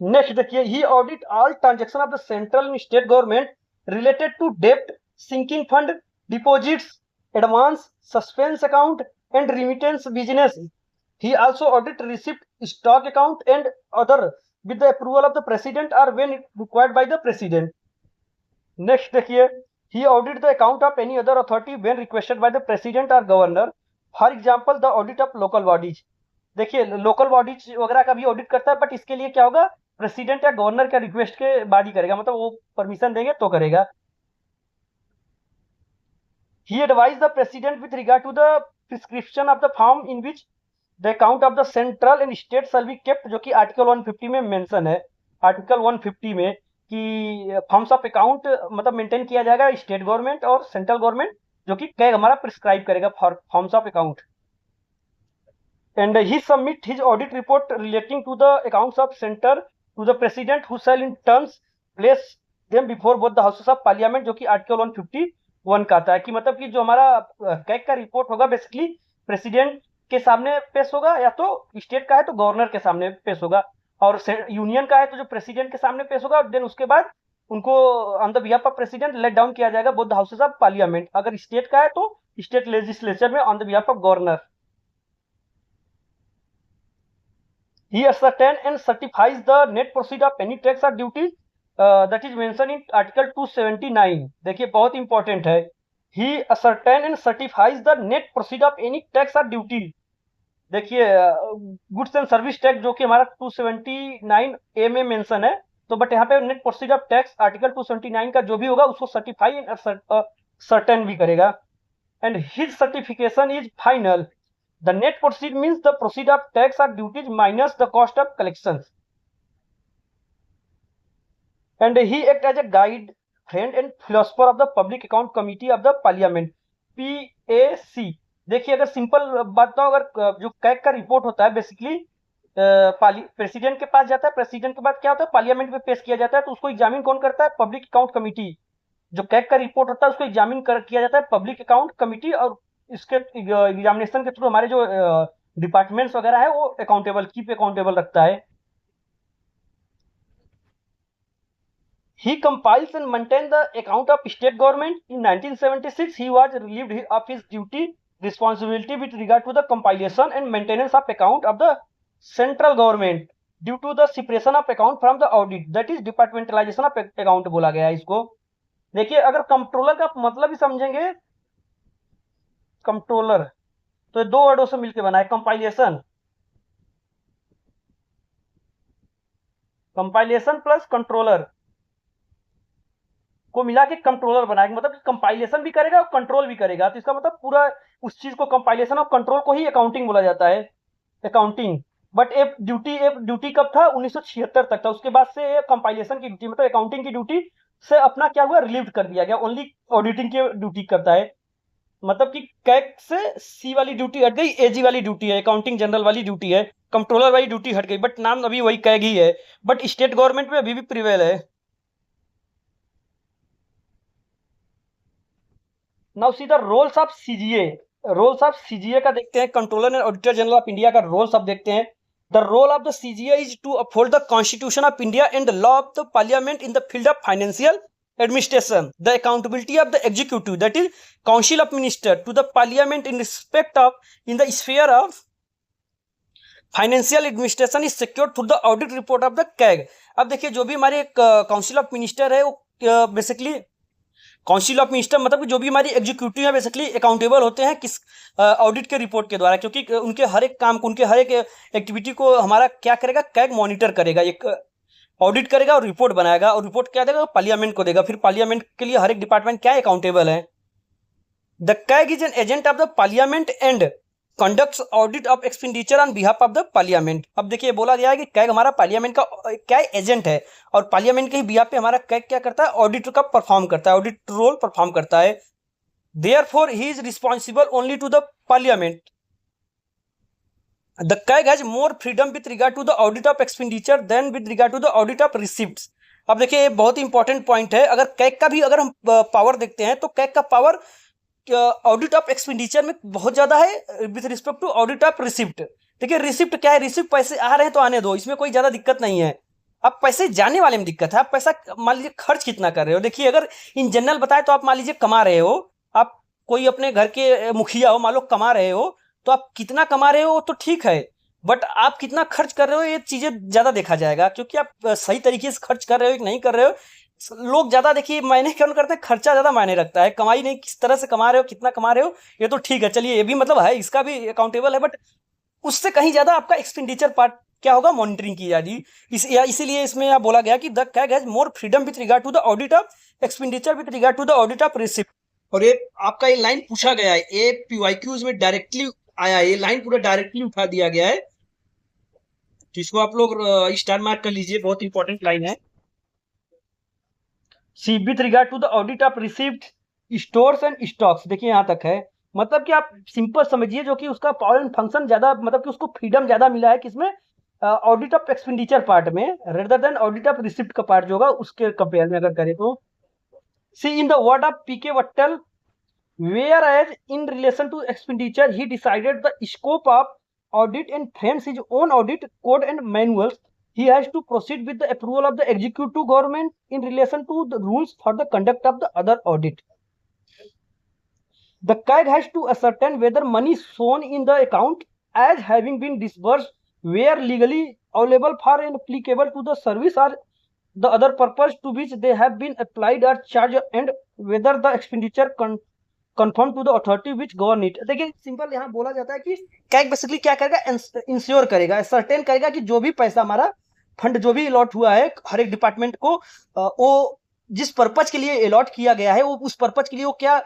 नेक्स्ट देखिए, he audit all transaction of the central and state government related to डेब्ट, sinking fund, deposits, advance, suspense account and remittance business. He also audit receipt, stock account and other with the approval of the president or when required by the president. Next देखिए, he audit the account of any other authority when requested by the president or governor. For example, the audit of local bodies. देखिए local bodies वगैरह का भी audit करता है, but इसके लिए क्या होगा, प्रेसिडेंट या गवर्नर का रिक्वेस्ट के बाद ही करेगा, मतलब वो परमिशन देंगे तो करेगा। He advised the president with regard to the prescription of the form in which the account of the central and state shall be kept, जो कि आर्टिकल 150 में मेंशन है। आर्टिकल 150 में कि फॉर्म्स ऑफ अकाउंट मतलब मेंटेन किया जाएगा state government और सेंट्रल गवर्नमेंट, जो कि कैग हमारा प्रिस्क्राइब करेगा forms of account. And he submit his audit report relating to the accounts of centre to the president who shall in turns place them before both the houses of parliament, जो कि article 151 का आता है कि मतलब कि जो हमारा कैग का रिपोर्ट होगा बेसिकली प्रेसिडेंट के सामने पेश होगा, या तो स्टेट का है तो गवर्नर के सामने पेश होगा, और यूनियन का है तो जो प्रेसिडेंट के सामने पेश होगा, और देन उसके बाद उनको on the behalf of president let down किया जाएगा both the houses of parliament. अगर स्टेट का है तो स्टेट लेजिस्लेचर में on the behalf of governor. He ascertain and certifies the net proceed of any tax or duties that is mentioned in article 279। देखिए बहुत important है, he ascertain and certifies the net proceed of any tax or duty। देखिए goods and service tax जो कि हमारा 279A में mention है, तो बट यहाँ पे net proceed of tax article 279 का जो भी होगा उसको सर्टिफाई एंड सर्टेन भी करेगा। And his certification is final. The net proceed means the proceed of tax और duties minus the cost of collection. And he act as a guide, friend and philosopher of the public account committee of the parliament, PAC। देखिए अगर simple बात बताऊं, अगर जो CAG का report होता है बेसिकली प्रेसिडेंट के पास जाता है, प्रेसिडेंट के बाद क्या होता है, पार्लियामेंट में पेश किया जाता है, तो उसको एग्जामिन कौन करता है, पब्लिक अकाउंट कमिटी। जो कैग का रिपोर्ट होता है उसको एग्जामिन किया जाता है पब्लिक अकाउंट कमिटी, और इसके एग्जामिनेशन के थ्रू हमारे जो डिपार्टमेंट्स वगैरह है वो कीप अकाउंटेबल रखता है। He compiles and maintains the account of state government. In 1976, he was relieved of his duty responsibility with regard to the compilation and maintenance of account of the central government due to the separation of account from the audit, that is departmentalization of account बोला गया है इसको। देखिए अगर controller का मतलब ही समझेंगे, controller तो दो वर्डों से मिलकर बना है, कंपाइलेशन प्लस कंट्रोलर को मिला के कंट्रोलर बनाएगा, मतलब कंपाइलेशन भी करेगा और कंट्रोल भी करेगा। तो इसका मतलब पूरा उस चीज को कंपाइलेशन और कंट्रोल को ही अकाउंटिंग बोला जाता है, अकाउंटिंग। बट एक ड्यूटी कब था, 1976 तक था। उसके बाद से कंपाइलेशन की ड्यूटी मतलब अकाउंटिंग की ड्यूटी से अपना क्या हुआ, रिलीव कर दिया गया, ओनली ऑडिटिंग की ड्यूटी करता है। मतलब कि कैग से सी वाली ड्यूटी हट गई, एजी वाली ड्यूटी है, अकाउंटिंग जनरल वाली ड्यूटी है, कंट्रोलर वाली ड्यूटी हट गई, बट नाम अभी वही कैग ही है, बट स्टेट गवर्नमेंट में अभी भी प्रिवेल है। Now see the roles of CGA. Roles of CGA का देखते हैं, controller and auditor general of India का रोल्स अब देखते हैं। The role of the CGA is to uphold the constitution of India and the law of the parliament in the field of financial administration, the accountability of the executive, that is council of minister, to the parliament in respect of in the sphere of financial administration is secured through the audit report of the CAG. अब देखिए जो भी हमारे council of minister है वो basically council of minister मतलब कि जो भी हमारी एग्जीक्यूटिव है बेसिकली अकाउंटेबल होते हैं किस ऑडिट के रिपोर्ट के द्वारा, क्योंकि उनके हर एक काम को उनके हर एक एक्टिविटी को हमारा क्या करेगा कैग मॉनिटर करेगा, एक ऑडिट करेगा और रिपोर्ट बनाएगा और रिपोर्ट क्या देगा पार्लियामेंट को देगा, फिर पार्लियामेंट के लिए हर एक डिपार्टमेंट क्या अकाउंटेबल है। The CAG is an agent of the parliament and conducts audit of expenditure on behalf of the parliament. अब देखिए बोला गया है कि कैग हमारा पार्लियामेंट का क्या एजेंट है और पार्लियामेंट के ही बिहाफ पे हमारा कैग क्या करता है ऑडिट का परफॉर्म करता है, ऑडिट रोल परफॉर्म करता है। Therefore he is responsible only to the parliament. The CAG has more freedom with regard to the audit of expenditure than with regard to the audit of receipts। अब देखिए ये बहुत ही important point है, अगर CAG का भी अगर हम पावर देखते हैं तो कैग का पावर ऑडिट ऑफ एक्सपेंडिचर में बहुत ज्यादा है with respect to audit of receipt. देखिए रिसिप्ट क्या है, रिसिप्ट पैसे आ रहे हैं तो आने दो, इसमें कोई ज्यादा दिक्कत नहीं है। अब पैसे जाने वाले में दिक्कत है, आप पैसा मान लीजिए खर्च कितना कर रहे हो। देखिए अगर इन जनरल बताए तो आप मान लीजिए कमा रहे हो, आप कोई अपने घर के मुखिया हो मान लो कमा रहे हो, तो आप कितना कमा रहे हो तो ठीक है, बट आप कितना खर्च कर रहे हो ये चीजें ज्यादा देखा जाएगा, क्योंकि आप सही तरीके से खर्च कर रहे हो कि नहीं कर रहे हो। लोग ज्यादा देखिए मायने क्यों करते हैं, खर्चा ज्यादा मायने रखता है, कमाई नहीं, किस तरह से कमा रहे हो कितना कमा रहे हो ये तो ठीक है, चलिए ये भी मतलब है इसका भी अकाउंटेबल है, बट उससे कहीं ज्यादा आपका एक्सपेंडिचर पार्ट क्या होगा मॉनिटरिंग की जाएगी। इसीलिए इसमें यह बोला गया कि the CAG has more freedom with regard to the audit of expenditure with regard to the audit of receipt. और ये आपका ये लाइन पूछा गया है, ये पीवाईक्यूज में डायरेक्टली आया है, ये लाइन पूरा डायरेक्टली उठा दिया गया है, तो इसको आप लोग स्टार मार्क कर लीजिए, बहुत इंपॉर्टेंट लाइन है। See with regard to the audit of received stores and stocks, देखिए यहां तक है, मतलब कि आप सिंपल समझिए जो कि उसका पावर एंड फंक्शन ज्यादा मतलब कि उसको फ्रीडम ज्यादा मिला है किसमें ऑडिट ऑफ एक्सपेंडिचर पार्ट में rather than audit of receipt का पार्ट जो होगा उसके कंपेयर में अगर करें तो। See in the word of PK Wattal, whereas in relation to expenditure he decided the scope of audit and frames his own audit code and manuals, he has to proceed with the approval of the executive government in relation to the rules for the conduct of the other audit. The CAG has to ascertain whether money shown in the account as having been disbursed were legally available for and applicable to the service or the other purpose to which they have been applied or charged, and whether the expenditure conform to the authority which govern it. देखिए simple यहाँ बोला जाता है कि CAG basically क्या करेगा ensure करेगा certain करेगा कि जो भी पैसा हमारा फंड जो भी अलॉट हुआ है हर एक डिपार्टमेंट को वो जिस पर्पज के लिए अलॉट किया गया है वो उस पर्पज के लिए वो क्या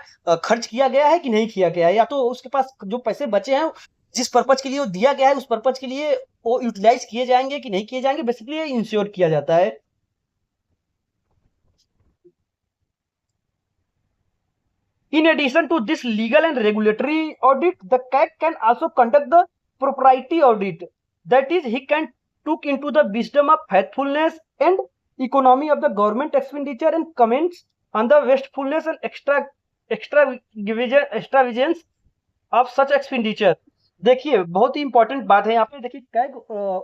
खर्च किया गया है कि नहीं किया गया है, या तो उसके पास जो पैसे बचे हैं जिस पर्पज के लिए वो दिया गया है उस पर्पज के लिए वो यूटिलाइज किए जाएंगे कि नहीं किए जाएंगे, बेसिकली इंश्योर किया जाता है। In addition to this legal and regulatory audit, the CAG can also conduct the propriety audit. That is, he can look into the wisdom of faithfulness and economy of the government expenditure and comments on the wastefulness and extravagance of such expenditure। देखिए बहुत ही important बात है यहाँ पे, देखिए CAG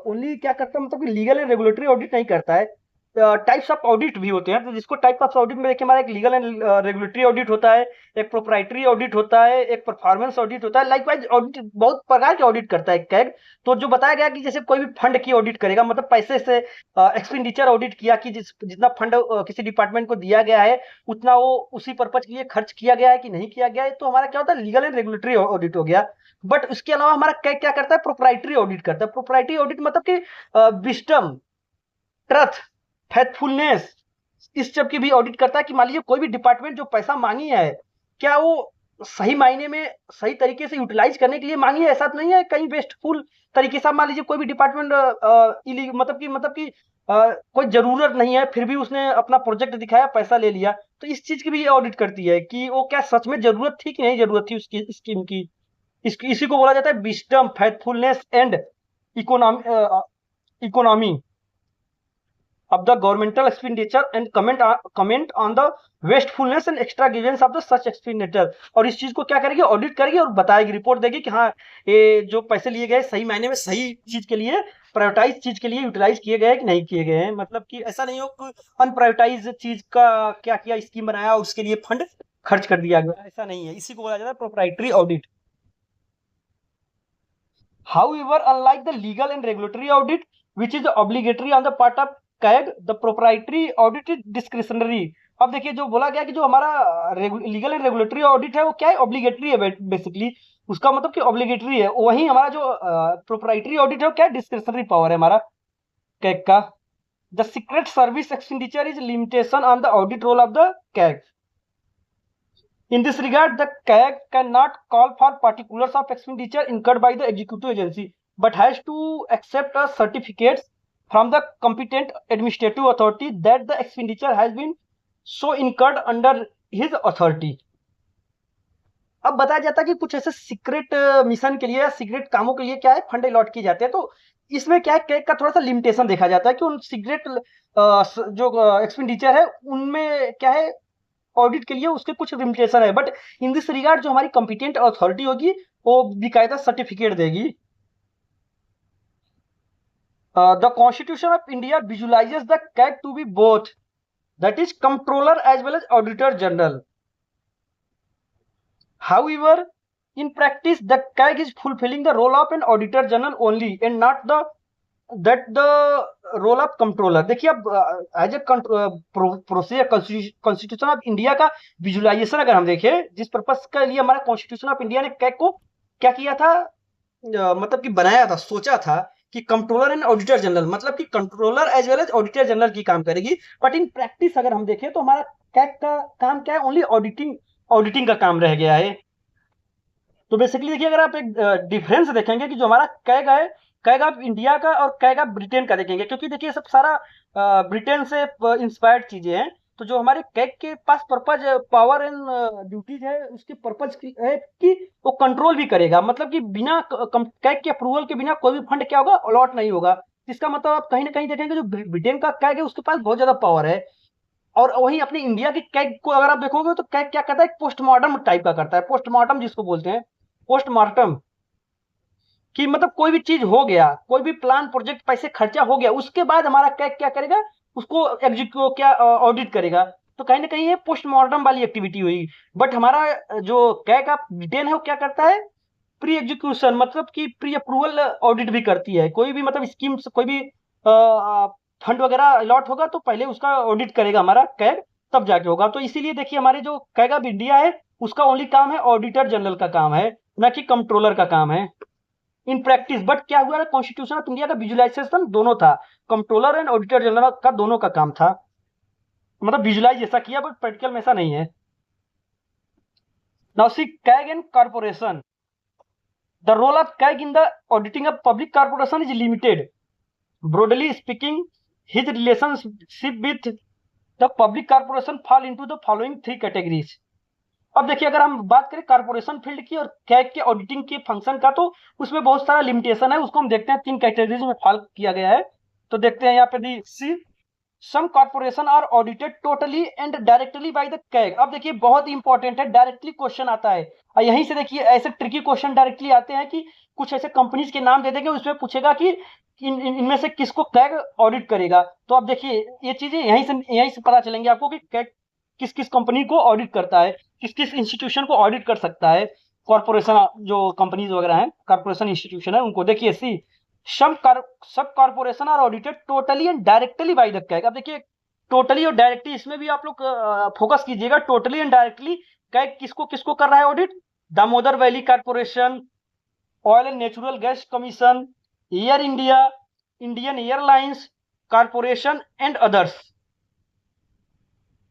only क्या करता है मतलब कि लीगल एंड रेगुलेटरी ऑडिट नहीं करता है, टाइप्स ऑफ ऑडिट भी होते हैं, तो जिसको टाइप ऑफ ऑडिट में देखिए हमारा एक लीगल एंड रेगुलेटरी ऑडिट होता है, एक प्रोप्राइटरी ऑडिट होता है, एक परफॉर्मेंस ऑडिट होता है, लाइकवाइज ऑडिट बहुत प्रकार के ऑडिट करता है कैग। तो जो बताया गया कि जैसे कोई भी फंड की ऑडिट करेगा मतलब पैसे से एक्सपेंडिचर ऑडिट किया कि जितना फंड किसी डिपार्टमेंट को दिया गया है उतना वो उसी पर्पज के लिए खर्च किया गया है कि नहीं किया गया है, तो हमारा क्या होता है लीगल एंड रेगुलेटरी ऑडिट हो गया। बट उसके अलावा हमारा कैग क्या करता है प्रोप्राइटरी ऑडिट करता है। प्रोप्राइटरी ऑडिट मतलब कि विस्डम, ट्रथ, फेथफुलनेस इस सब की भी ऑडिट करता है कि मान लीजिए कोई भी डिपार्टमेंट जो पैसा मांगी है क्या वो सही मायने में सही तरीके से यूटिलाइज करने के लिए मांगी है, ऐसा तो नहीं है कहीं वेस्टफुल तरीके से मान लीजिए कोई भी डिपार्टमेंट मतलब कि कोई जरूरत नहीं है फिर भी उसने अपना प्रोजेक्ट दिखाया पैसा ले लिया, तो इस चीज की भी ऑडिट करती है कि वो क्या सच में जरूरत थी कि नहीं जरूरत थी उसकी स्कीम की। इसी को बोला जाता है wisdom, faithfulness and economy of the governmental expenditure and comment on the wastefulness and extravagance of the such expenditure। और इस चीज को क्या करेगी ऑडिट करेगी और बताएगी रिपोर्ट देगी कि हाँ ये जो पैसे लिए गए सही मायने में सही चीज के लिए प्रायोरिटाइज चीज के लिए यूटिलाइज किए गए कि नहीं किए गए हैं, मतलब कि ऐसा नहीं हो कि अनप्रायोरिटाइज चीज का क्या किया स्कीम बनाया और उसके लिए फंड खर्च कर दिया गया, ऐसा नहीं है, इसी को बोला जाता है proprietary audit. However, unlike the legal and regulatory audit, which is obligatory on the part of CAG, the proprietary audit is discretionary. अब देखिए जो बोला गया कि जो हमारा लीगल एंड रेगुलेटरी ऑडिट है वो क्या है, ऑब्लिगेटरी है बेसिकली, उसका मतलब कि ऑब्लिगेटरी है। वहीं हमारा जो प्रोप्राइटरी ऑडिट है वो क्या है, डिस्क्रिशनरी पावर है हमारा कैग का। The secret service expenditure is limitation on the audit role of the CAG. In this regard, the CAG cannot call for particulars of expenditure incurred by the executive agency, but has to accept a certificate from the competent administrative authority that the expenditure has been so incurred under his authority. अब बताया जाता है कि कुछ ऐसे secret mission के लिए या सीक्रेट कामों के लिए क्या है, फंड अलॉट किए जाते हैं। तो इसमें क्या है, कैग का थोड़ा सा लिमिटेशन देखा जाता है कि उन सीक्रेट जो एक्सपेंडिचर है उनमें क्या है, ऑडिट के लिए उसके कुछ लिमिटेशन है। बट इन दिस रिगार्ड जो हमारी कॉम्पिटेंट अथॉरिटी होगी वो बाकायदा सर्टिफिकेट देगी। The constitution of India visualises the CAG to be both, that is controller as well as auditor general. However, in practice, the CAG is fulfilling the role of an auditor general only and not the role of controller. देखिए अब as a procedure constitution of India का visualisation अगर हम देखें, जिस purpose के लिए हमारा कॉन्स्टिट्यूशन ऑफ इंडिया ने कैग को क्या किया था, मतलब कि बनाया था, सोचा था कि कंट्रोलर एंड ऑडिटर जनरल, मतलब कि controller as well as auditor general की काम करेगी। बट इन प्रैक्टिस अगर हम देखें तो हमारा कैग का काम क्या है, ओनली ऑडिटिंग का काम रह गया है। तो बेसिकली देखिए अगर आप एक डिफरेंस देखेंगे कि जो हमारा कैग है, कैग ऑफ इंडिया का और कैग ऑफ ब्रिटेन का देखेंगे, क्योंकि देखिए सब सारा ब्रिटेन से इंस्पायर्ड चीजें हैं। तो जो हमारे कैग के पास पर्पज पावर एंड ड्यूटीज है, उसके पर्पज है कि वो कंट्रोल भी करेगा, मतलब कि बिना कैग के अप्रूवल के बिना कोई भी फंड क्या होगा, अलॉट नहीं होगा। इसका मतलब आप कहीं ना कहीं देखेंगे जो ब्रिटेन का कैग है उसके पास बहुत ज्यादा पावर है। और वहीं अपनी इंडिया की कैग को अगर आप देखोगे तो कैग क्या करता है, पोस्टमार्टम टाइप का करता है। पोस्टमार्टम जिसको बोलते हैं, पोस्टमार्टम कि मतलब कोई भी चीज हो गया, कोई भी प्लान प्रोजेक्ट पैसे खर्चा हो गया, उसके बाद हमारा कैग क्या करेगा, उसको एग्जीक्यूट क्या ऑडिट करेगा। तो कहीं ना कहीं ये पोस्टमार्टम वाली एक्टिविटी हुई। बट हमारा जो कैग ऑफ ब्रिटेन है वो क्या करता है, प्री एग्जीक्यूशन, मतलब कि प्री अप्रूवल ऑडिट भी करती है। कोई भी मतलब स्कीम, कोई भी फंड वगैरह अलॉट होगा तो पहले उसका ऑडिट करेगा हमारा कैग, तब जाके होगा। तो इसीलिए देखिए हमारे जो कैग ऑफ इंडिया है उसका ओनली काम है ऑडिटर जनरल का काम है, ना कि कंट्रोलर का काम है इन प्रैक्टिस। बट क्या हुआ, कॉन्स्टिट्यूशन ऑफ इंडिया का विजुअलाइजेशन दोनों था, कंट्रोलर एंड ऑडिटर जनरल का दोनों का काम था, मतलब विजुअलाइज ऐसा किया, बट प्रैक्टिकल में ऐसा नहीं है। Now see CAG and corporation. The role of CAG in the auditing of public corporation is limited. Broadly speaking, his relationship with the public corporation fall into the following three categories. अब देखिए अगर हम बात करें corporation field की और CAG के auditing के फंक्शन का, तो उसमें बहुत सारा लिमिटेशन है, उसको हम देखते हैं 3 कैटेगरीज में फॉल किया गया है। तो देखते हैं यहाँ पे the see, some corporation are audited totally and directly by the CAG. अब देखिए बहुत इंपॉर्टेंट है, डायरेक्टली क्वेश्चन आता है और यहीं से देखिए ऐसे ट्रिकी क्वेश्चन डायरेक्टली आते हैं कि कुछ ऐसे कंपनीज के नाम दे देंगे, उसमें पूछेगा कि इनमें से किसको कैग ऑडिट करेगा। तो अब देखिए ये चीजें यहीं से पता चलेंगे आपको कि कैग किस किस कंपनी को ऑडिट करता है, किस किस इंस्टीट्यूशन को ऑडिट कर सकता है। कॉर्पोरेशन जो कंपनीज वगैरह हैं, कॉर्पोरेशन इंस्टीट्यूशन है, उनको देखिए सी, सब corporation are audited totally and directly by the CAG. अब देखिए टोटली और डायरेक्टली, इसमें भी आप लोग फोकस कीजिएगा। टोटली एंड डायरेक्टली कैग किसको किसको कर रहा है audit, Damodar valley corporation, oil and natural gas commission, air India, Indian airlines corporation and others.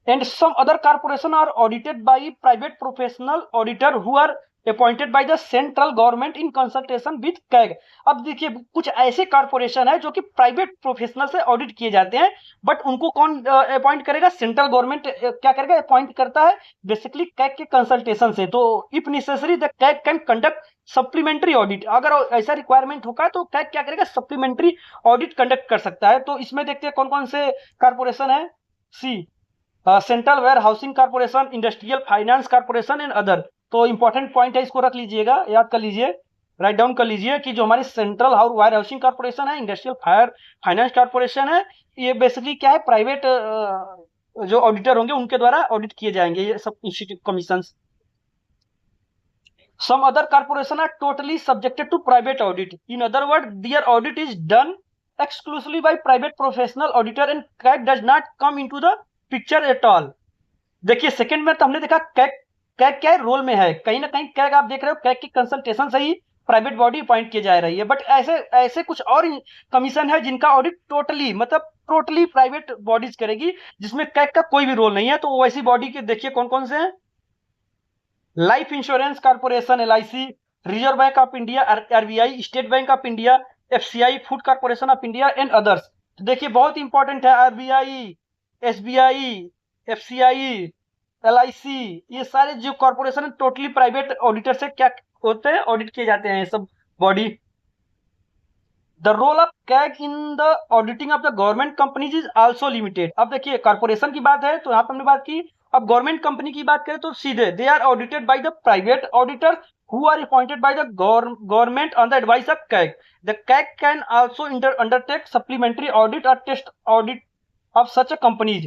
And some other corporation are audited by private professional auditor who are appointed by the central government in consultation with CAG। अब देखिए कुछ ऐसे corporation है जो कि private professional से audit किए जाते हैं, बट उनको कौन अपॉइंट करेगा, सेंट्रल गवर्नमेंट क्या करेगा, अपॉइंट करता है बेसिकली कैग के कंसल्टेशन से। तो if necessary the CAG can conduct supplementary audit, अगर ऐसा रिक्वायरमेंट होगा तो कैग क्या करेगा, सप्लीमेंट्री ऑडिट कंडक्ट कर सकता है। तो इसमें देखते हैं कौन कौन से कॉर्पोरेशन है। See, central warehousing corporation, industrial finance corporation and other. तो इंपॉर्टेंट पॉइंट है, इसको रख लीजिएगा, याद कर लीजिए, राइट डाउन कर लीजिए कि जो हमारी सेंट्रल वेयर हाउसिंग कॉर्पोरेशन है, इंडस्ट्रियल फाइनेंस कॉर्पोरेशन है, ये बेसिकली क्या है, प्राइवेट जो ऑडिटर होंगे उनके द्वारा ऑडिट किए जाएंगे ये सब institute commission. Some other corporations are totally subjected to private audit. In other words, their audit is done exclusively by private professional auditor and CAG does not come into the picture at all. देखिए second में तो हमने देखा CAG CAG क्या role में है, कहीं ना कहीं कैग आप देख रहे हो कैग की कंसल्टेशन से ही प्राइवेट बॉडी अपॉइंट की जा रही है, बट ऐसे ऐसे कुछ और कमीशन है जिनका ऑडिट टोटली मतलब टोटली प्राइवेट बॉडीज करेगी, जिसमें कैग का कोई भी रोल नहीं है। तो वैसी बॉडी के देखिए कौन कौन से हैं, life insurance corporation LIC, reserve bank of India RBI, state bank of India FCI, food corporation of India and others. तो देखिए बहुत इंपॉर्टेंट है RBI, SBI, FCI, LIC, ये सारे जो कॉर्पोरेशन है टोटली प्राइवेट ऑडिटर से क्या होते हैं, ऑडिट किए जाते हैं ये सब body. The role of CAG in the auditing of the government companies is also limited. अब देखिए कॉर्पोरेशन की बात है तो यहाँ पर हमने बात की, अब गवर्नमेंट कंपनी की बात करें तो सीधे they are audited by the private auditor who are appointed by the government on the advice of CAG. The CAG can also undertake supplementary audit or test audit of such a companies.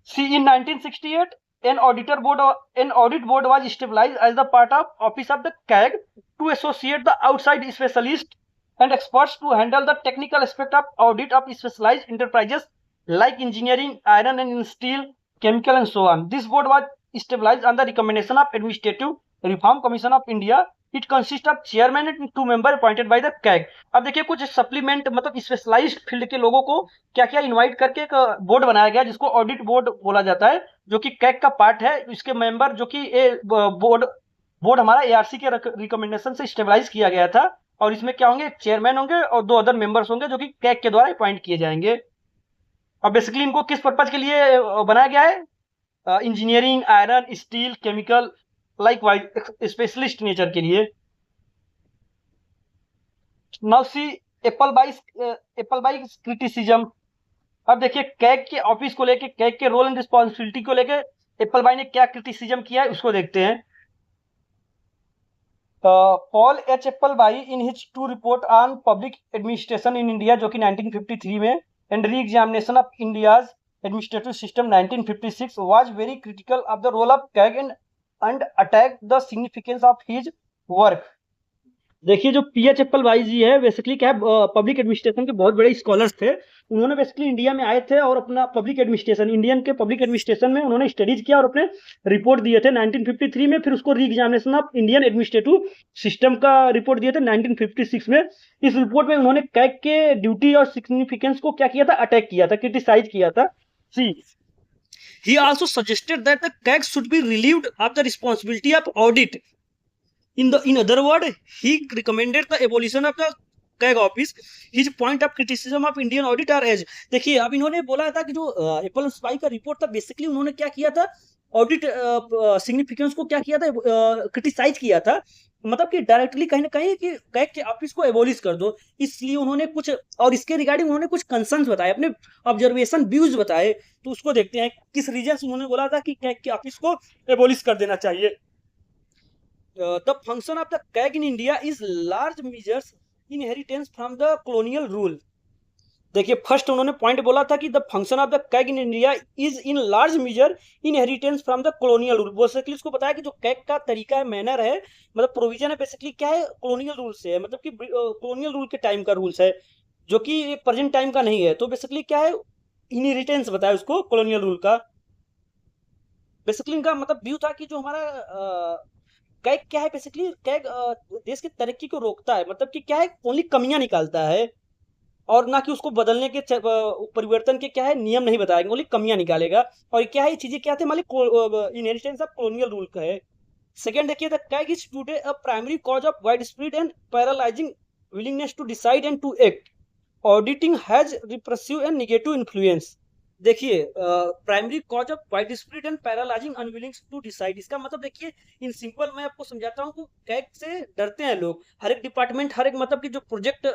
See, in 1968, an audit board was established as the part of office of the CAG to associate the outside specialists and experts to handle the technical aspect of audit of specialized enterprises like engineering, iron and steel, chemical and so on. This board was established on the recommendation of Administrative Reform Commission of India. It consists of chairman and 2 members appointed by the CAG. अब देखिए कुछ supplement मतलब specialised field के लोगों को क्या क्या invite करके एक बोर्ड बनाया गया जिसको ऑडिट बोर्ड बोला जाता है, जो कि कैग का पार्ट है। इसके मेंबर जो कि बोर्ड हमारा ARC के रिकमेंडेशन से स्टेबलाइज किया गया था, और इसमें क्या होंगे, चेयरमैन होंगे और 2 अदर मेंबर्स होंगे जो कि कैग के द्वारा अपॉइंट किए जाएंगे। अब बेसिकली इनको किस पर्पज के लिए बनाया गया है, engineering, iron, steel, chemical, likewise specialist nature के लिए। Now see Appleby criticism. अब देखिए कैग के ऑफिस को लेके, कैग के रोल एंड रिस्पॉन्सिबिलिटी को लेके एप्पलबाई ने क्या क्रिटिसिज्म किया है उसको देखते हैं। Paul H. Appleby in his 2 report on public administration in India जो कि 1953 में and reexamination of India's administrative system 1956 was very critical of the role of CAG and attack the significance of his work. देखिए जो PH एप्पलबाई जी है basically क्या है, public administration के बहुत बड़े स्कॉलर्स थे। उन्होंने बेसिकली इंडिया में आए थे और अपना पब्लिक एडमिनिस्ट्रेशन, इंडियन के पब्लिक एडमिनिस्ट्रेशन में उन्होंने स्टडीज किया और अपने रिपोर्ट दिए थे 1953 में। फिर उसको re examination of Indian administrative system का रिपोर्ट दिए थे 1956 में। इस रिपोर्ट में उन्होंने कैग के ड्यूटी और सिग्निफिकेंस को क्या किया था, अटैक किया था, क्रिटिसाइज किया था। सी he also suggested that the CAG should be relieved of the responsibility of audit. In other words, he recommended the abolition of the CAG office. His point of criticism of Indian audit are as, देखिए अब इन्होंने बोला था कि जो एप्पलबाई का report था basically उन्होंने क्या किया था, ऑडिट सिग्निफिकेंस को क्या किया था, क्रिटिसाइज किया था, मतलब कि डायरेक्टली कहीं ना कहीं कि कैग के ऑफिस को एबोलिश कर दो। इसलिए उन्होंने कुछ, और इसके रिगार्डिंग उन्होंने कुछ कंसर्न्स बताए, अपने ऑब्जर्वेशन व्यूज बताए। तो उसको देखते हैं किस रीजन से उन्होंने बोला था कि कैग के ऑफिस को एबोलिश कर देना चाहिए। The function of the CAG in India is large measures inheritance from the colonial rule. देखिए फर्स्ट उन्होंने पॉइंट बोला था कि the function of the CAG in India is in large major inheritance from the colonial rule. Basically उसको बताया कि जो CAG का तरीका है, मैनर है, मतलब प्रोविजन है, बेसिकली क्या है, कॉलोनियल रूल से है, मतलब कि कॉलोनियल रूल के टाइम का रूल्स है जो कि प्रेजेंट टाइम का नहीं है। तो बेसिकली क्या है, इनहेरिटेंस बताया उसको कॉलोनियल रूल का। बेसिकली इनका मतलब व्यू था कि जो हमारा कैग क्या है, बेसिकली कैग देश की तरक्की को रोकता है, मतलब कि क्या है, ओनली कमियां निकालता है और ना कि उसको बदलने के परिवर्तन के क्या है नियम नहीं बताएंगे, ओनली कमियां निकालेगा। और क्या है ये चीजें क्या थे, मालिक इनहेरिटेंस ऑफ कॉलोनियल रूल का है। सेकंड देखिए, the CAG is today a primary cause of widespread and paralysing willingness to decide and to act. Auditing has repressive and negative influence. देखिए primary cause of widespread and paralysing unwilling to decide, इसका मतलब देखिए in simple मैं आपको समझाता हूँ कि CAG से डरते हैं लोग, हर एक डिपार्टमेंट, हर एक मतलब कि जो प्रोजेक्ट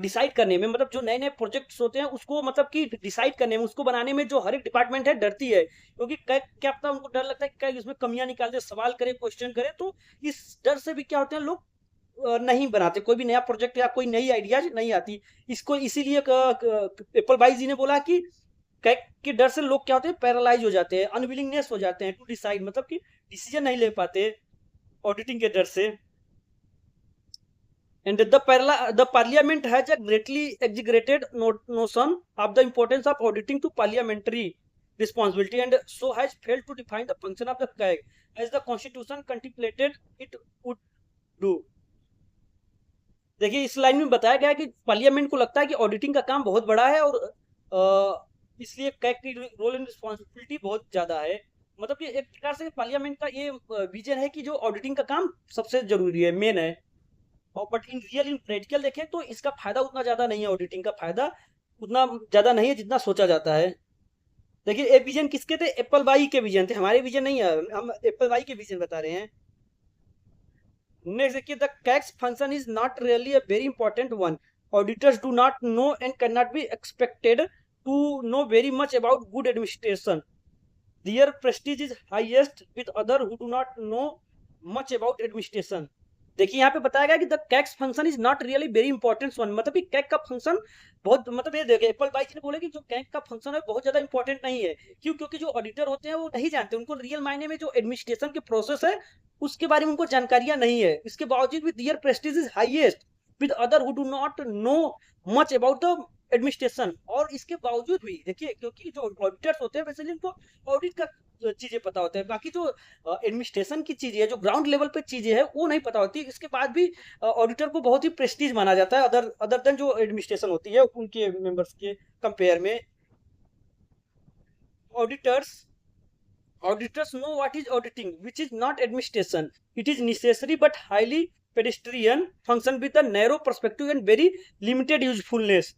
डिसाइड करने में, मतलब जो नए नए प्रोजेक्ट्स होते हैं उसको मतलब कि डिसाइड करने में, उसको बनाने में जो हर एक डिपार्टमेंट है डरती है, क्योंकि कैग क्या पता उनको डर लगता है कि कैग इसमें कमियां निकाल दे, सवाल करे, क्वेश्चन करे। तो इस डर से भी क्या होते हैं लोग नहीं बनाते, कोई भी नया प्रोजेक्ट या कोई नई आइडियाज नहीं आती इसको। इसीलिए एप्पलबाई जी ने बोला कि कैग के डर से लोग क्या होते हैं, पैरालाइज हो जाते हैं, अनविलिंगनेस हो जाते हैं टू डिसाइड, मतलब कि डिसीजन नहीं ले पाते। ऑडिटिंग के डर से। And the parliament has a greatly exaggerated notion of the importance of auditing to parliamentary responsibility and so has failed to define the function of the CAG as the constitution contemplated it would do। देखिए इस line में बताया गया है कि parliament को लगता है कि ऑडिटिंग का काम बहुत बड़ा है और इसलिए कैग की रोल एंड रिस्पॉन्सिबिलिटी बहुत ज्यादा है। मतलब कि एक प्रकार से पार्लियामेंट का ये विजन है कि जो ऑडिटिंग का काम सबसे जरूरी है, मेन है। और बट इन प्रैक्टिकल देखें तो इसका फायदा उतना ज्यादा नहीं है, ऑडिटिंग का फायदा उतना ज्यादा नहीं है जितना सोचा जाता है। देखिए ये विजन किसके थे? एप्पल बाई के विजन थे, हमारे विजन नहीं है, हम एप्पल बाई के विजन बता रहे हैं। नेक्स्ट देखिए, the CAG's function is not really a very important one. Auditors do not know and can not be expected to know very much about good administration. Their prestige is highest with other who do not know much about administration. देखिए यहाँ पे बताया गया कि the CAG's function is not really very important one, मतलब कि कैक का function बहुत, मतलब ये देखिए एप्पल बाई ने बोले कि जो कैक का फंक्शन है बहुत ज्यादा इंपॉर्टेंट नहीं है। क्यों? क्योंकि जो ऑडिटर होते हैं वो नहीं जानते, उनको रियल मायने में जो एडमिनिस्ट्रेशन के प्रोसेस है उसके बारे में उनको जानकारियां नहीं है। इसके बावजूद भी their prestige is highest with other who do not know much about the administration. और इसके बावजूद भी देखिए, क्योंकि जो ऑडिटर्स होते हैं वैसे उनको ऑडिट का चीजें पता होता है, बाकी जो एडमिनिस्ट्रेशन की चीजें है, जो ग्राउंड लेवल पे चीजें है वो नहीं पता होती। इसके बाद भी ऑडिटर को बहुत ही प्रेस्टीज माना जाता है अदर देन जो एडमिनिस्ट्रेशन होती है उनके मेंबर्स के कंपेयर में। Auditors know what is auditing which is not administration. It is necessary but highly pedestrian function with a narrow perspective and very limited usefulness.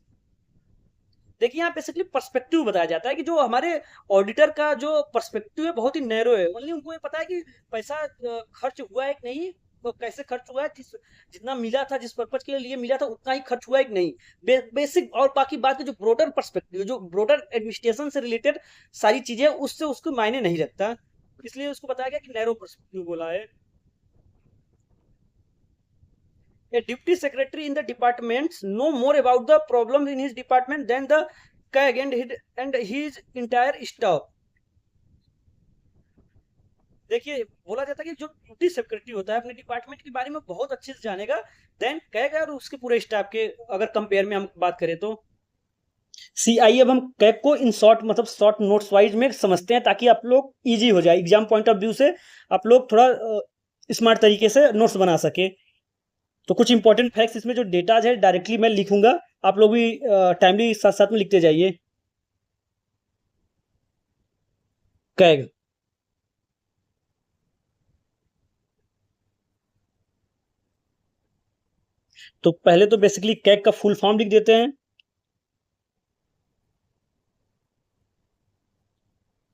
देखिए यहाँ बेसिकली पर्सपेक्टिव बताया जाता है कि जो हमारे ऑडिटर का जो पर्सपेक्टिव है बहुत ही नैरो है। ओनली उनको ये पता है कि पैसा खर्च हुआ है कि नहीं, तो कैसे खर्च हुआ है, जितना मिला था, जिस पर्पज के लिए मिला था उतना ही खर्च हुआ है कि नहीं, बेसिक। और बाकी बात जो ब्रोडर पर्सपेक्टिव, जो ब्रोडर एडमिनिस्ट्रेशन से रिलेटेड सारी चीजें, उससे उसको मायने नहीं रखता, इसलिए उसको बताया गया कि नैरो पर्सपेक्टिव बोला है। A deputy secretary in the departments know more about the problems in his department than the CAG and his entire staff। देखिए बोला जाता है कि जो ड्यूटी सेक्रेटरी होता है अपने डिपार्टमेंट के बारे में बहुत अच्छे से जानेगा देन कैग और उसके पूरे स्टाफ के अगर कंपेयर में हम बात करें तो। आइए अब हम कैग को इन शॉर्ट, मतलब शॉर्ट नोट्स वाइज में समझते हैं ताकि आप लोग इजी हो जाए, एग्जाम पॉइंट ऑफ व्यू से आप लोग थोड़ा स्मार्ट तरीके से नोट्स बना सके। तो कुछ इंपॉर्टेंट फैक्ट्स इसमें जो डेटाज है डायरेक्टली मैं लिखूंगा, आप लोग भी टाइमली साथ साथ में लिखते जाइए। कैग, तो पहले तो बेसिकली कैग का फुल फॉर्म लिख देते हैं।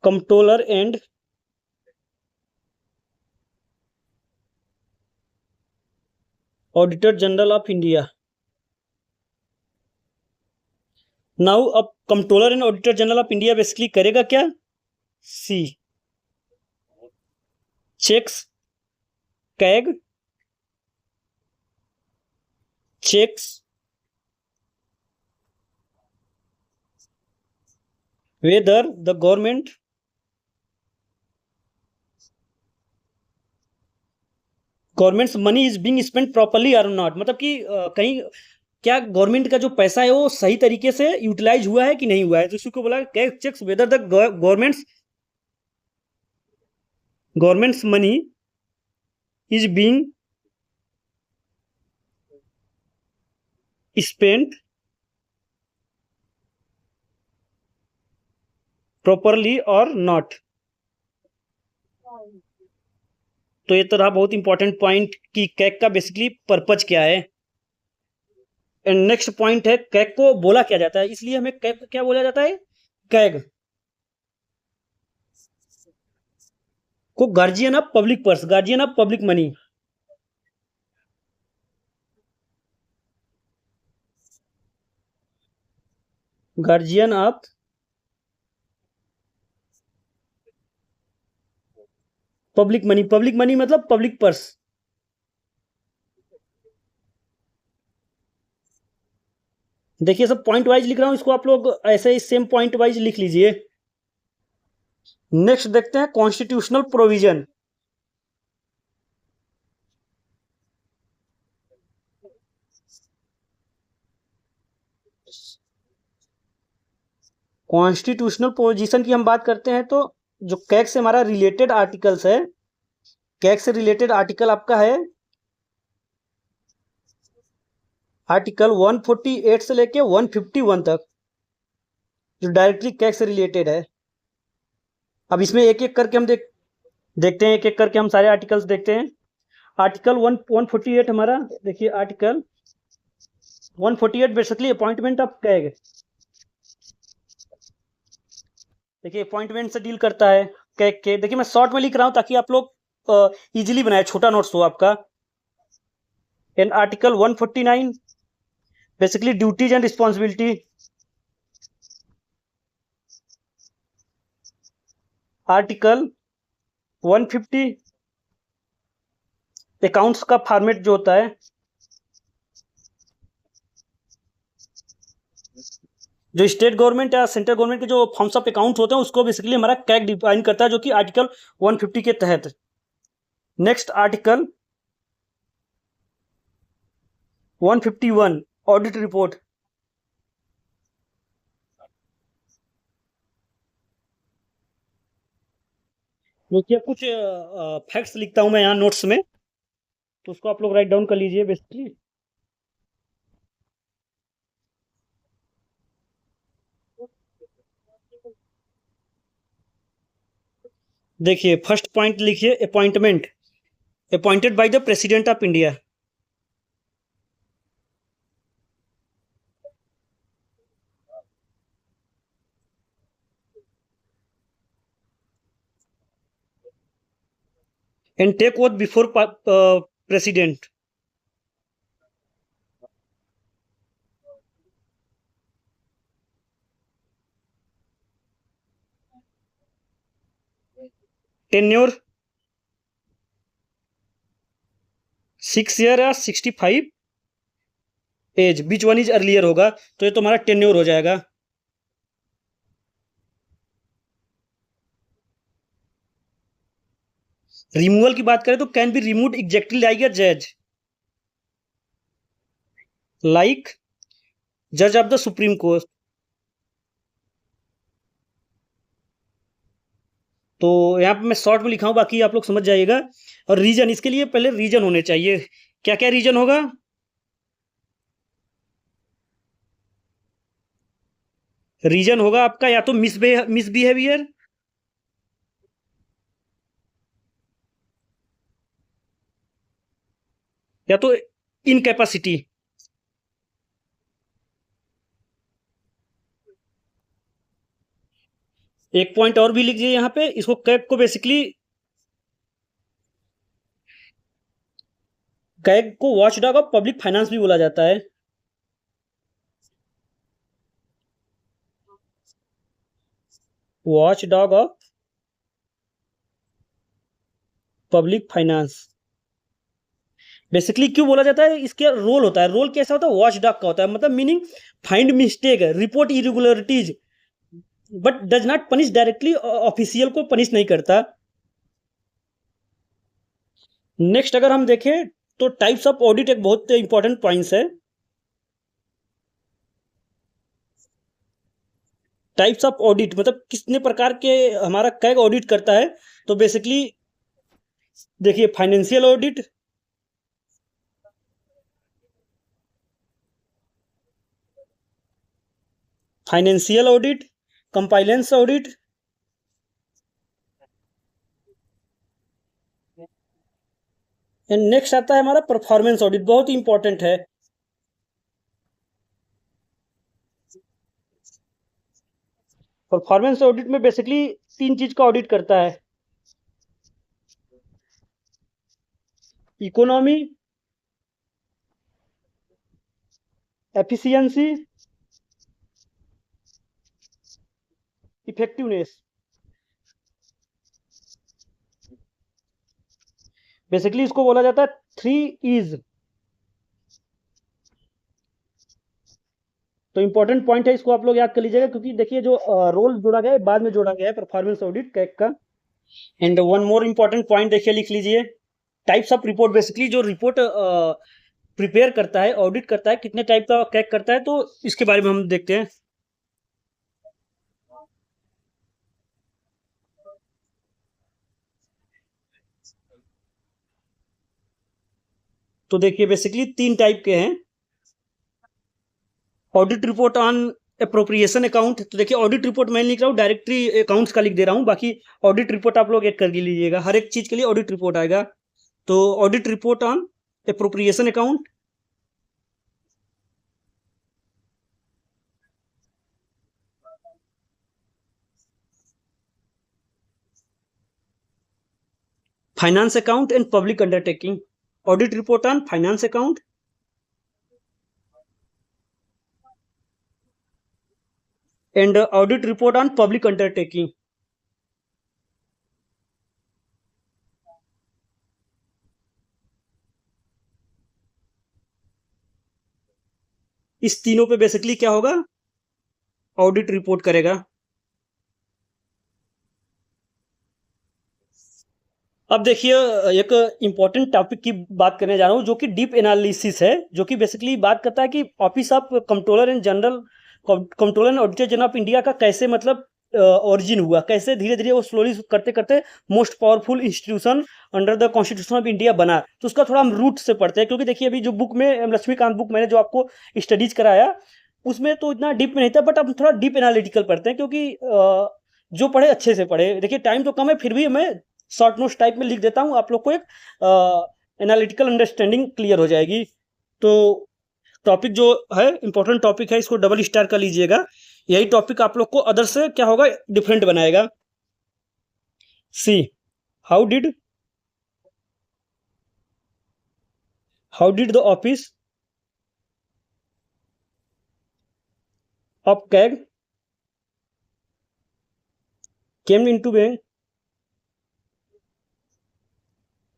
Controller and auditor general of India. Now अब controller and auditor general of India basically करेगा क्या? See checks CAG, checks whether the government government's money is being spent properly और not, मतलब कि कहीं क्या गवर्नमेंट का जो पैसा है वो सही तरीके से यूटिलाइज हुआ है कि नहीं हुआ है, तो इसको बोला checks whether the government's money is being spent properly और नॉट। तो ये तो रहा बहुत इंपॉर्टेंट पॉइंट कि कैग का बेसिकली पर्पज क्या है। एंड नेक्स्ट पॉइंट है कैग को बोला क्या जाता है, इसलिए हमें कैग को क्या बोला जाता है? कैग को guardian of public purse, guardian of public money. Guardian of public money, public money मतलब पब्लिक पर्स। देखिए सब पॉइंट वाइज लिख रहा हूं, इसको आप लोग ऐसे ही सेम पॉइंट वाइज लिख लीजिए। नेक्स्ट देखते हैं कॉन्स्टिट्यूशनल प्रोविजन। कॉन्स्टिट्यूशनल पोजीशन की हम बात करते हैं तो जो कैग से हमारा रिलेटेड आर्टिकल्स है, कैग से रिलेटेड आर्टिकल आपका है आर्टिकल 148 से लेके 151 तक, जो डायरेक्टली कैग से रिलेटेड है। अब इसमें एक एक करके हम देखते हैं, एक एक करके हम सारे आर्टिकल्स देखते हैं। आर्टिकल 148 हमारा देखिए, article 148 basically appointment of CAG. देखिए अपॉइंटमेंट से डील करता है कैग के। देखिए मैं शॉर्ट में लिख रहा हूं ताकि आप लोग इजीली बनाए, छोटा नोट्स हो आपका। And article 149 basically duties and responsibility. Article 150 accounts का फॉर्मेट जो होता है, जो स्टेट गवर्नमेंट या सेंट्रल गवर्नमेंट के जो फॉर्म्स ऑफ अकाउंट होते हैं उसको बेसिकली हमारा कैग डिफाइन करता है, जो कि आर्टिकल 150 के तहत। Next article 151 audit report. देखिए कुछ फैक्ट्स लिखता हूं मैं यहाँ नोट्स में, तो उसको आप लोग राइट डाउन कर लीजिए बेसिकली। देखिए फर्स्ट पॉइंट लिखिए, appointment, appointed by the president of India. And take oath before president. Tenure 6 year या 65 age, which one is earlier होगा, तो ये तो हमारा टेन्योर हो जाएगा। रिमूवल की बात करें तो can be remove exactly like अ जज, लाइक जज ऑफ द सुप्रीम कोर्ट। तो यहाँ पे मैं शॉर्ट में लिखा हूं, बाकी आप लोग समझ जाइएगा। और रीजन, इसके लिए पहले रीजन होने चाहिए। क्या क्या रीजन होगा? रीजन होगा आपका या तो मिसबिहेवियर, या तो इनकैपेसिटी। एक पॉइंट और भी लिखिए यहाँ पे, इसको कैग को बेसिकली, कैग को वॉचडॉग ऑफ पब्लिक फाइनेंस भी बोला जाता है। Watchdog of public finance basically क्यों बोला जाता है? इसके रोल होता है, रोल कैसा होता है? वॉचडॉग का होता है, मतलब meaning find mistake, report irregularities, but does not punish directly, official को पनिश नहीं करता। नेक्स्ट अगर हम देखें तो टाइप्स ऑफ ऑडिट एक बहुत इंपॉर्टेंट पॉइंट्स है। टाइप्स ऑफ ऑडिट मतलब कितने प्रकार के हमारा कैग ऑडिट करता है। तो बेसिकली देखिए, financial audit, financial audit, compliance audit, and next आता है हमारा परफॉर्मेंस ऑडिट, बहुत ही इंपॉर्टेंट है। परफॉर्मेंस ऑडिट में बेसिकली 3 चीज का ऑडिट करता है, इकोनॉमी, एफिशिएंसी, इफेक्टिवनेस। बेसिकली इसको बोला जाता है 3 E's। तो इंपॉर्टेंट पॉइंट है, इसको आप लोग याद कर लीजिएगा, क्योंकि देखिए जो रोल जोड़ा गया है बाद में जोड़ा गया है परफॉर्मेंस ऑडिट कैग का। And one more important point देखिए, लिख लीजिए, टाइप्स ऑफ रिपोर्ट। बेसिकली जो रिपोर्ट प्रिपेयर करता है, ऑडिट करता है, कितने टाइप का कैग करता है, तो इसके बारे में हम देखते हैं। तो देखिए बेसिकली 3 टाइप के हैं। Audit report on appropriation account, तो देखिए ऑडिट रिपोर्ट मैं लिख रहा हूँ, डायरेक्टरी अकाउंट्स का लिख दे रहा हूँ, बाकी ऑडिट रिपोर्ट आप लोग एक कर लीजिएगा, हर एक चीज के लिए ऑडिट रिपोर्ट आएगा। तो audit report on appropriation account, finance account and public undertaking, audit report on finance account and audit report on public undertaking. इस तीनों पे बेसिकली क्या होगा, ऑडिट रिपोर्ट करेगा। अब देखिए एक इंपॉर्टेंट टॉपिक की बात करने जा रहा हूँ जो कि डीप एनालिसिस है, जो कि बेसिकली बात करता है कि office of controller and general, controller and auditor general of India का कैसे मतलब ओरिजिन हुआ, कैसे धीरे धीरे वो स्लोली करते करते most powerful institution under the constitution of India बना। तो उसका थोड़ा हम रूट से पढ़ते हैं, क्योंकि देखिए अभी जो बुक में लक्ष्मीकांत बुक मैंने जो आपको स्टडीज कराया उसमें तो इतना डीप में नहीं था, बट अब थोड़ा डीप एनालिटिकल पढ़ते हैं, क्योंकि जो पढ़े अच्छे से पढ़े। देखिए टाइम तो कम है, फिर भी मैं शॉर्ट नोट्स टाइप में लिख देता हूँ, आप लोग को एक एनालिटिकल अंडरस्टैंडिंग क्लियर हो जाएगी। तो टॉपिक जो है इंपॉर्टेंट टॉपिक है, इसको डबल स्टार कर लीजिएगा। यही टॉपिक आप लोग को अदर से क्या होगा, डिफरेंट बनाएगा। See how did the office of CAG came into being,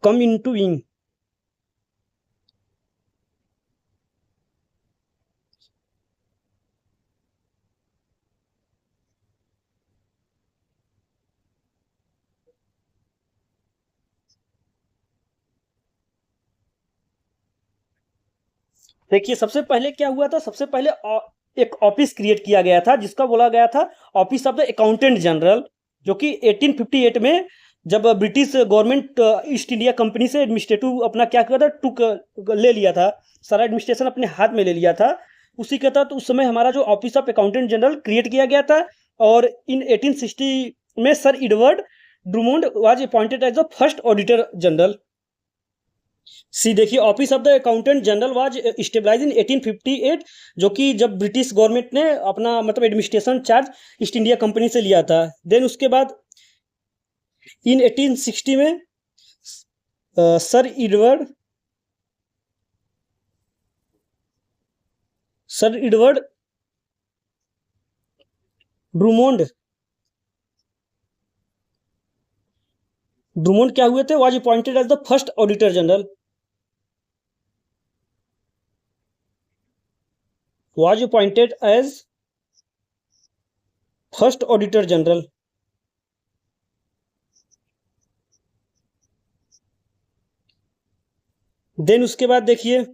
come into being. देखिए सबसे पहले क्या हुआ था, सबसे पहले एक ऑफिस क्रिएट किया गया था जिसका बोला गया था office of the accountant general, जो कि 1858 में जब British government east India company से एडमिनिस्ट्रेटिव अपना क्या किया था, ले लिया था, सारा एडमिनिस्ट्रेशन अपने हाथ में ले लिया था। उसी के तहत उस समय हमारा जो office of accountant general create किया गया था, और इन 1860 में sir Edward Drummond was appointed as the first auditor general. See देखिए office of the accountant general was stabilise in 1858, जो कि जब ब्रिटिश गवर्नमेंट ने अपना मतलब administration charge East India company से लिया था। देन उसके बाद इन 1860 में सर एडवर्ड ड्रूमोंड क्या हुए थे, was appointed as the first auditor general, was appointed as first auditor general. Then उसके बाद देखिए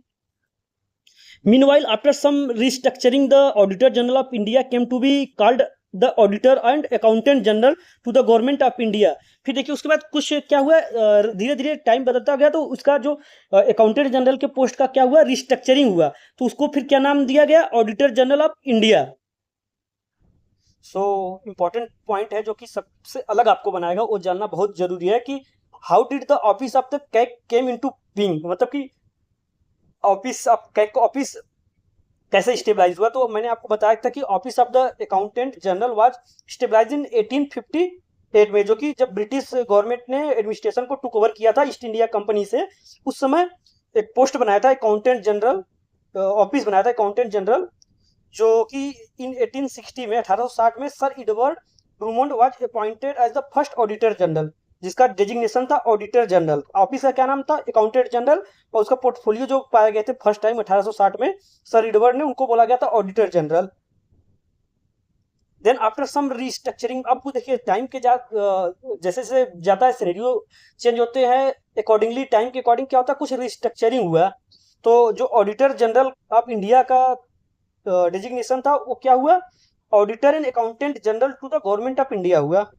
meanwhile after some restructuring the auditor general of India came to be called the auditor and accountant general to the government of India. फिर देखिए उसके बाद कुछ क्या हुआ, धीरे धीरे टाइम बदलता गया, तो उसका जो अकाउंटेंट जनरल के पोस्ट का क्या हुआ, रिस्ट्रक्चरिंग हुआ, तो उसको फिर क्या नाम दिया गया, auditor general of India. So important point है जो कि सबसे अलग आपको बनाएगा, वो जानना बहुत जरूरी है कि how did the office of the CAG came into being, मतलब कि ऑफिस ऑफ कैग का ऑफिस कैसे स्टेबलाइज हुआ। तो मैंने आपको बताया था कि office of the accountant general was stabilise in 1858 में, जो कि जब ब्रिटिश गवर्नमेंट ने एडमिनिस्ट्रेशन को टुक ओवर किया था ईस्ट इंडिया कंपनी से, उस समय एक पोस्ट बनाया था अकाउंटेंट जनरल, ऑफिस बनाया था अकाउंटेंट जनरल, जो कि इन 1860 में 1860 में sir Edward Drummond was appointed as the first auditor general, जिसका डेजिग्नेशन था ऑडिटर जनरल। ऑफिस का क्या नाम था, अकाउंटेंट जनरल, और उसका पोर्टफोलियो जो पाए गए थे फर्स्ट टाइम 1860 में सर एडवर्ड ने, उनको बोला गया था auditor general. Then after some restructuring, अब देखिए टाइम के जैसे जैसे जाता है सिनेरियो चेंज होते हैं, अकॉर्डिंगली टाइम के अकॉर्डिंग क्या होता है, कुछ रिस्ट्रक्चरिंग हुआ, तो जो ऑडिटर जनरल ऑफ इंडिया का डेजिग्नेशन था वो क्या हुआ, auditor and accountant general to the government of India हुआ।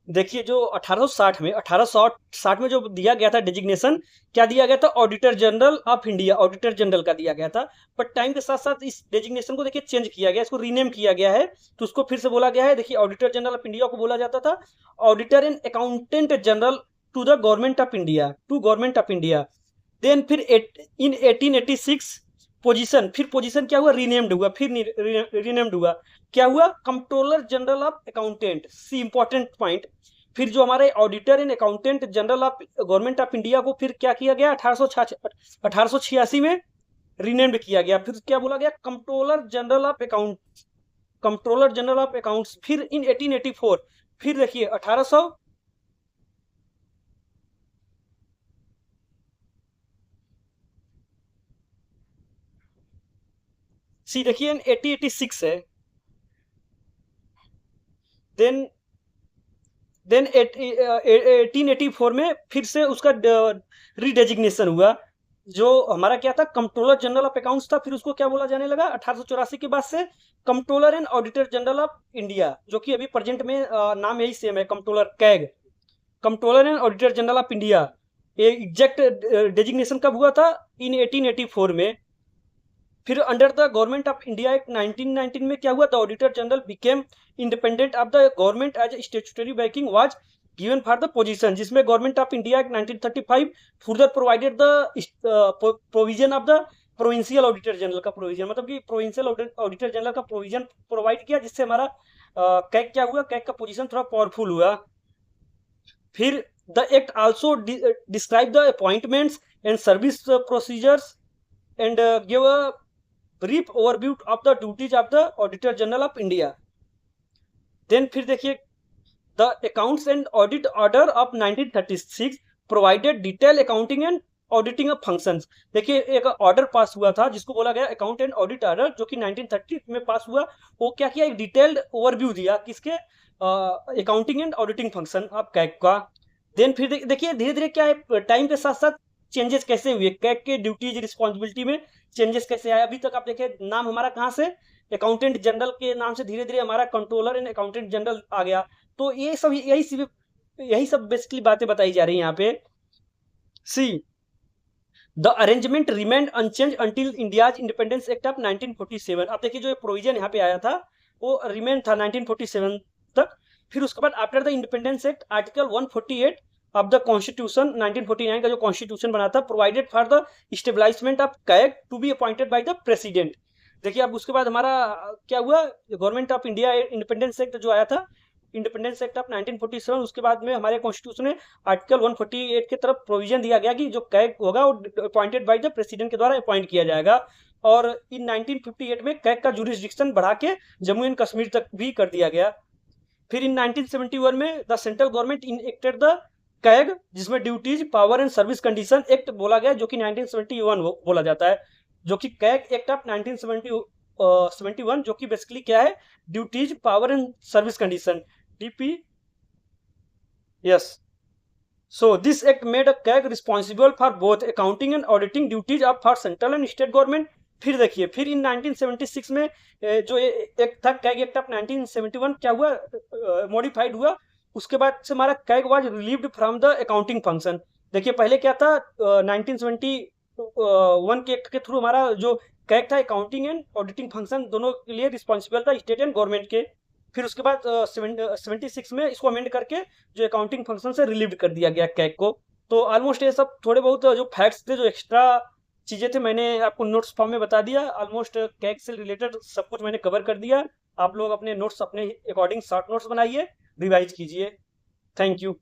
देखिए जो 1860 में जो दिया गया था डेजिग्नेशन, क्या दिया गया था, auditor general of India, auditor general का दिया गया था। बट टाइम के साथ साथ इस डेजिग्नेशन को देखिए चेंज किया गया, इसको रीनेम किया गया है, तो उसको फिर से बोला गया है। देखिए ऑडिटर जनरल ऑफ इंडिया को बोला जाता था auditor and accountant general to the government of India, to government of India. Then फिर इन 1886 पोजीशन, फिर पोजीशन क्या हुआ, रीनेम्ड हुआ, फिर रीनेम्ड हुआ, क्या हुआ, controller general of accountant. See important point. फिर जो हमारे auditor and accountant general of government of India को फिर क्या किया गया, 1886 में रीनेम्ड किया गया। फिर क्या बोला गया, controller general of account, controller general of accounts. फिर इन 1884, फिर देखिए 1800, सी देखिए 1886 है। देन 1884 में फिर से उसका रीडेजिग्नेशन हुआ। जो हमारा क्या था, कंट्रोलर जनरल ऑफ अकाउंट्स था, फिर उसको क्या बोला जाने लगा 1884 के बाद से, controller and auditor general of India, जो कि अभी प्रेजेंट में नाम यही सेम है, controller, CAG, controller and auditor general of India. ये एग्जैक्ट डेजिग्नेशन कब हुआ था, इन 1884 में। फिर under the government of India act 1919 में क्या हुआ, the auditor general became independent of the government as statutory backing was given for the position, जिसमें government of India act 1935 further provided the provision of the provincial auditor general का provision, मतलब कि provincial auditor general का provision provide किया, जिससे हमारा CAG क्या हुआ, कैग का पोजीशन थोड़ा पावरफुल हुआ। फिर the act also describe the appointments and service procedures and give a brief overview of the duties of the auditor general of India. Then फिर देखिए the accounts and audit order of 1936 provided detailed accounting and auditing of functions। देखिए एक order pass हुआ था जिसको बोला गया account and audit order, जो कि 1930 में पास हुआ। वो क्या किया, एक डिटेल्ड ओवरव्यू दिया किसके, accounting and auditing function of CAG का। देन फिर देखिए धीरे धीरे क्या है, टाइम के साथ साथ चेंजेस कैसे हुए, कैग के ड्यूटीज रिस्पॉन्सिबिलिटी में चेंजेस कैसे आए। अभी तक आप देखें नाम हमारा कहाँ से, अकाउंटेंट जनरल के नाम से धीरे धीरे हमारा कंट्रोलर एंड अकाउंटेंट जनरल आ गया। तो ये सब यही सब बेसिकली बातें बताई जा रही हैं यहाँ पे। See the arrangement remained unchanged until India's independence act of 1947। अब देखिए जो प्रोविजन यहाँ पे आया था वो रिमेंड था 1947 तक। फिर उसके बाद after the independence act article 148 of the constitution 1949 का जो कॉन्स्टिट्यूशन बना था, provided for the establishment of CAG to be appointed by the president. देखिए अब उसके बाद हमारा क्या हुआ, government of India independence act जो आया था, इंडिपेंडेंस एक्ट ऑफ 1947, उसके बाद में हमारे कॉन्स्टिट्यूशन में आर्टिकल 148 की तरफ प्रोविजन दिया गया कि जो कैग होगा वो अपॉइंटेड बाय द प्रेसिडेंट के द्वारा अपॉइंट किया जाएगा। और इन 1958 में कैग का जुरिस्डिक्शन बढ़ा के जम्मू एंड कश्मीर तक भी कर दिया गया। फिर इन 1971 में the central government enacted the CAG, जिसमें duties power and service condition act बोला गया, जो कि 1971 बोला जाता है, जो कि कैग एक्ट ऑफ 1971, जो कि बेसिकली क्या है, duties power and service condition, DP. Yes, so this act made a CAG responsible for both accounting and auditing duties of for central and state government. फिर देखिए फिर इन 1976 में जो एक्ट था कैग एक्ट ऑफ 1971 क्या हुआ, मॉडिफाइड हुआ। उसके बाद से हमारा CAG was relieved from the accounting function. देखिए पहले क्या था, 1971 के एक्ट के थ्रू हमारा जो कैग था अकाउंटिंग एंड ऑडिटिंग फंक्शन दोनों के लिए रिस्पॉन्सिबल था, स्टेट एंड गवर्नमेंट के। फिर उसके बाद 76 में इसको अमेंड करके जो अकाउंटिंग फंक्शन से रिलीव्ड कर दिया गया कैग को। तो ऑलमोस्ट ये सब थोड़े बहुत जो फैक्ट्स थे, जो एक्स्ट्रा चीज़ें थे, मैंने आपको नोट्स फॉर्म में बता दिया। ऑलमोस्ट कैग से रिलेटेड सब कुछ मैंने कवर कर दिया। आप लोग अपने नोट्स अपने अकॉर्डिंग शॉर्ट नोट्स बनाइए, रिवाइज कीजिए। Thank you.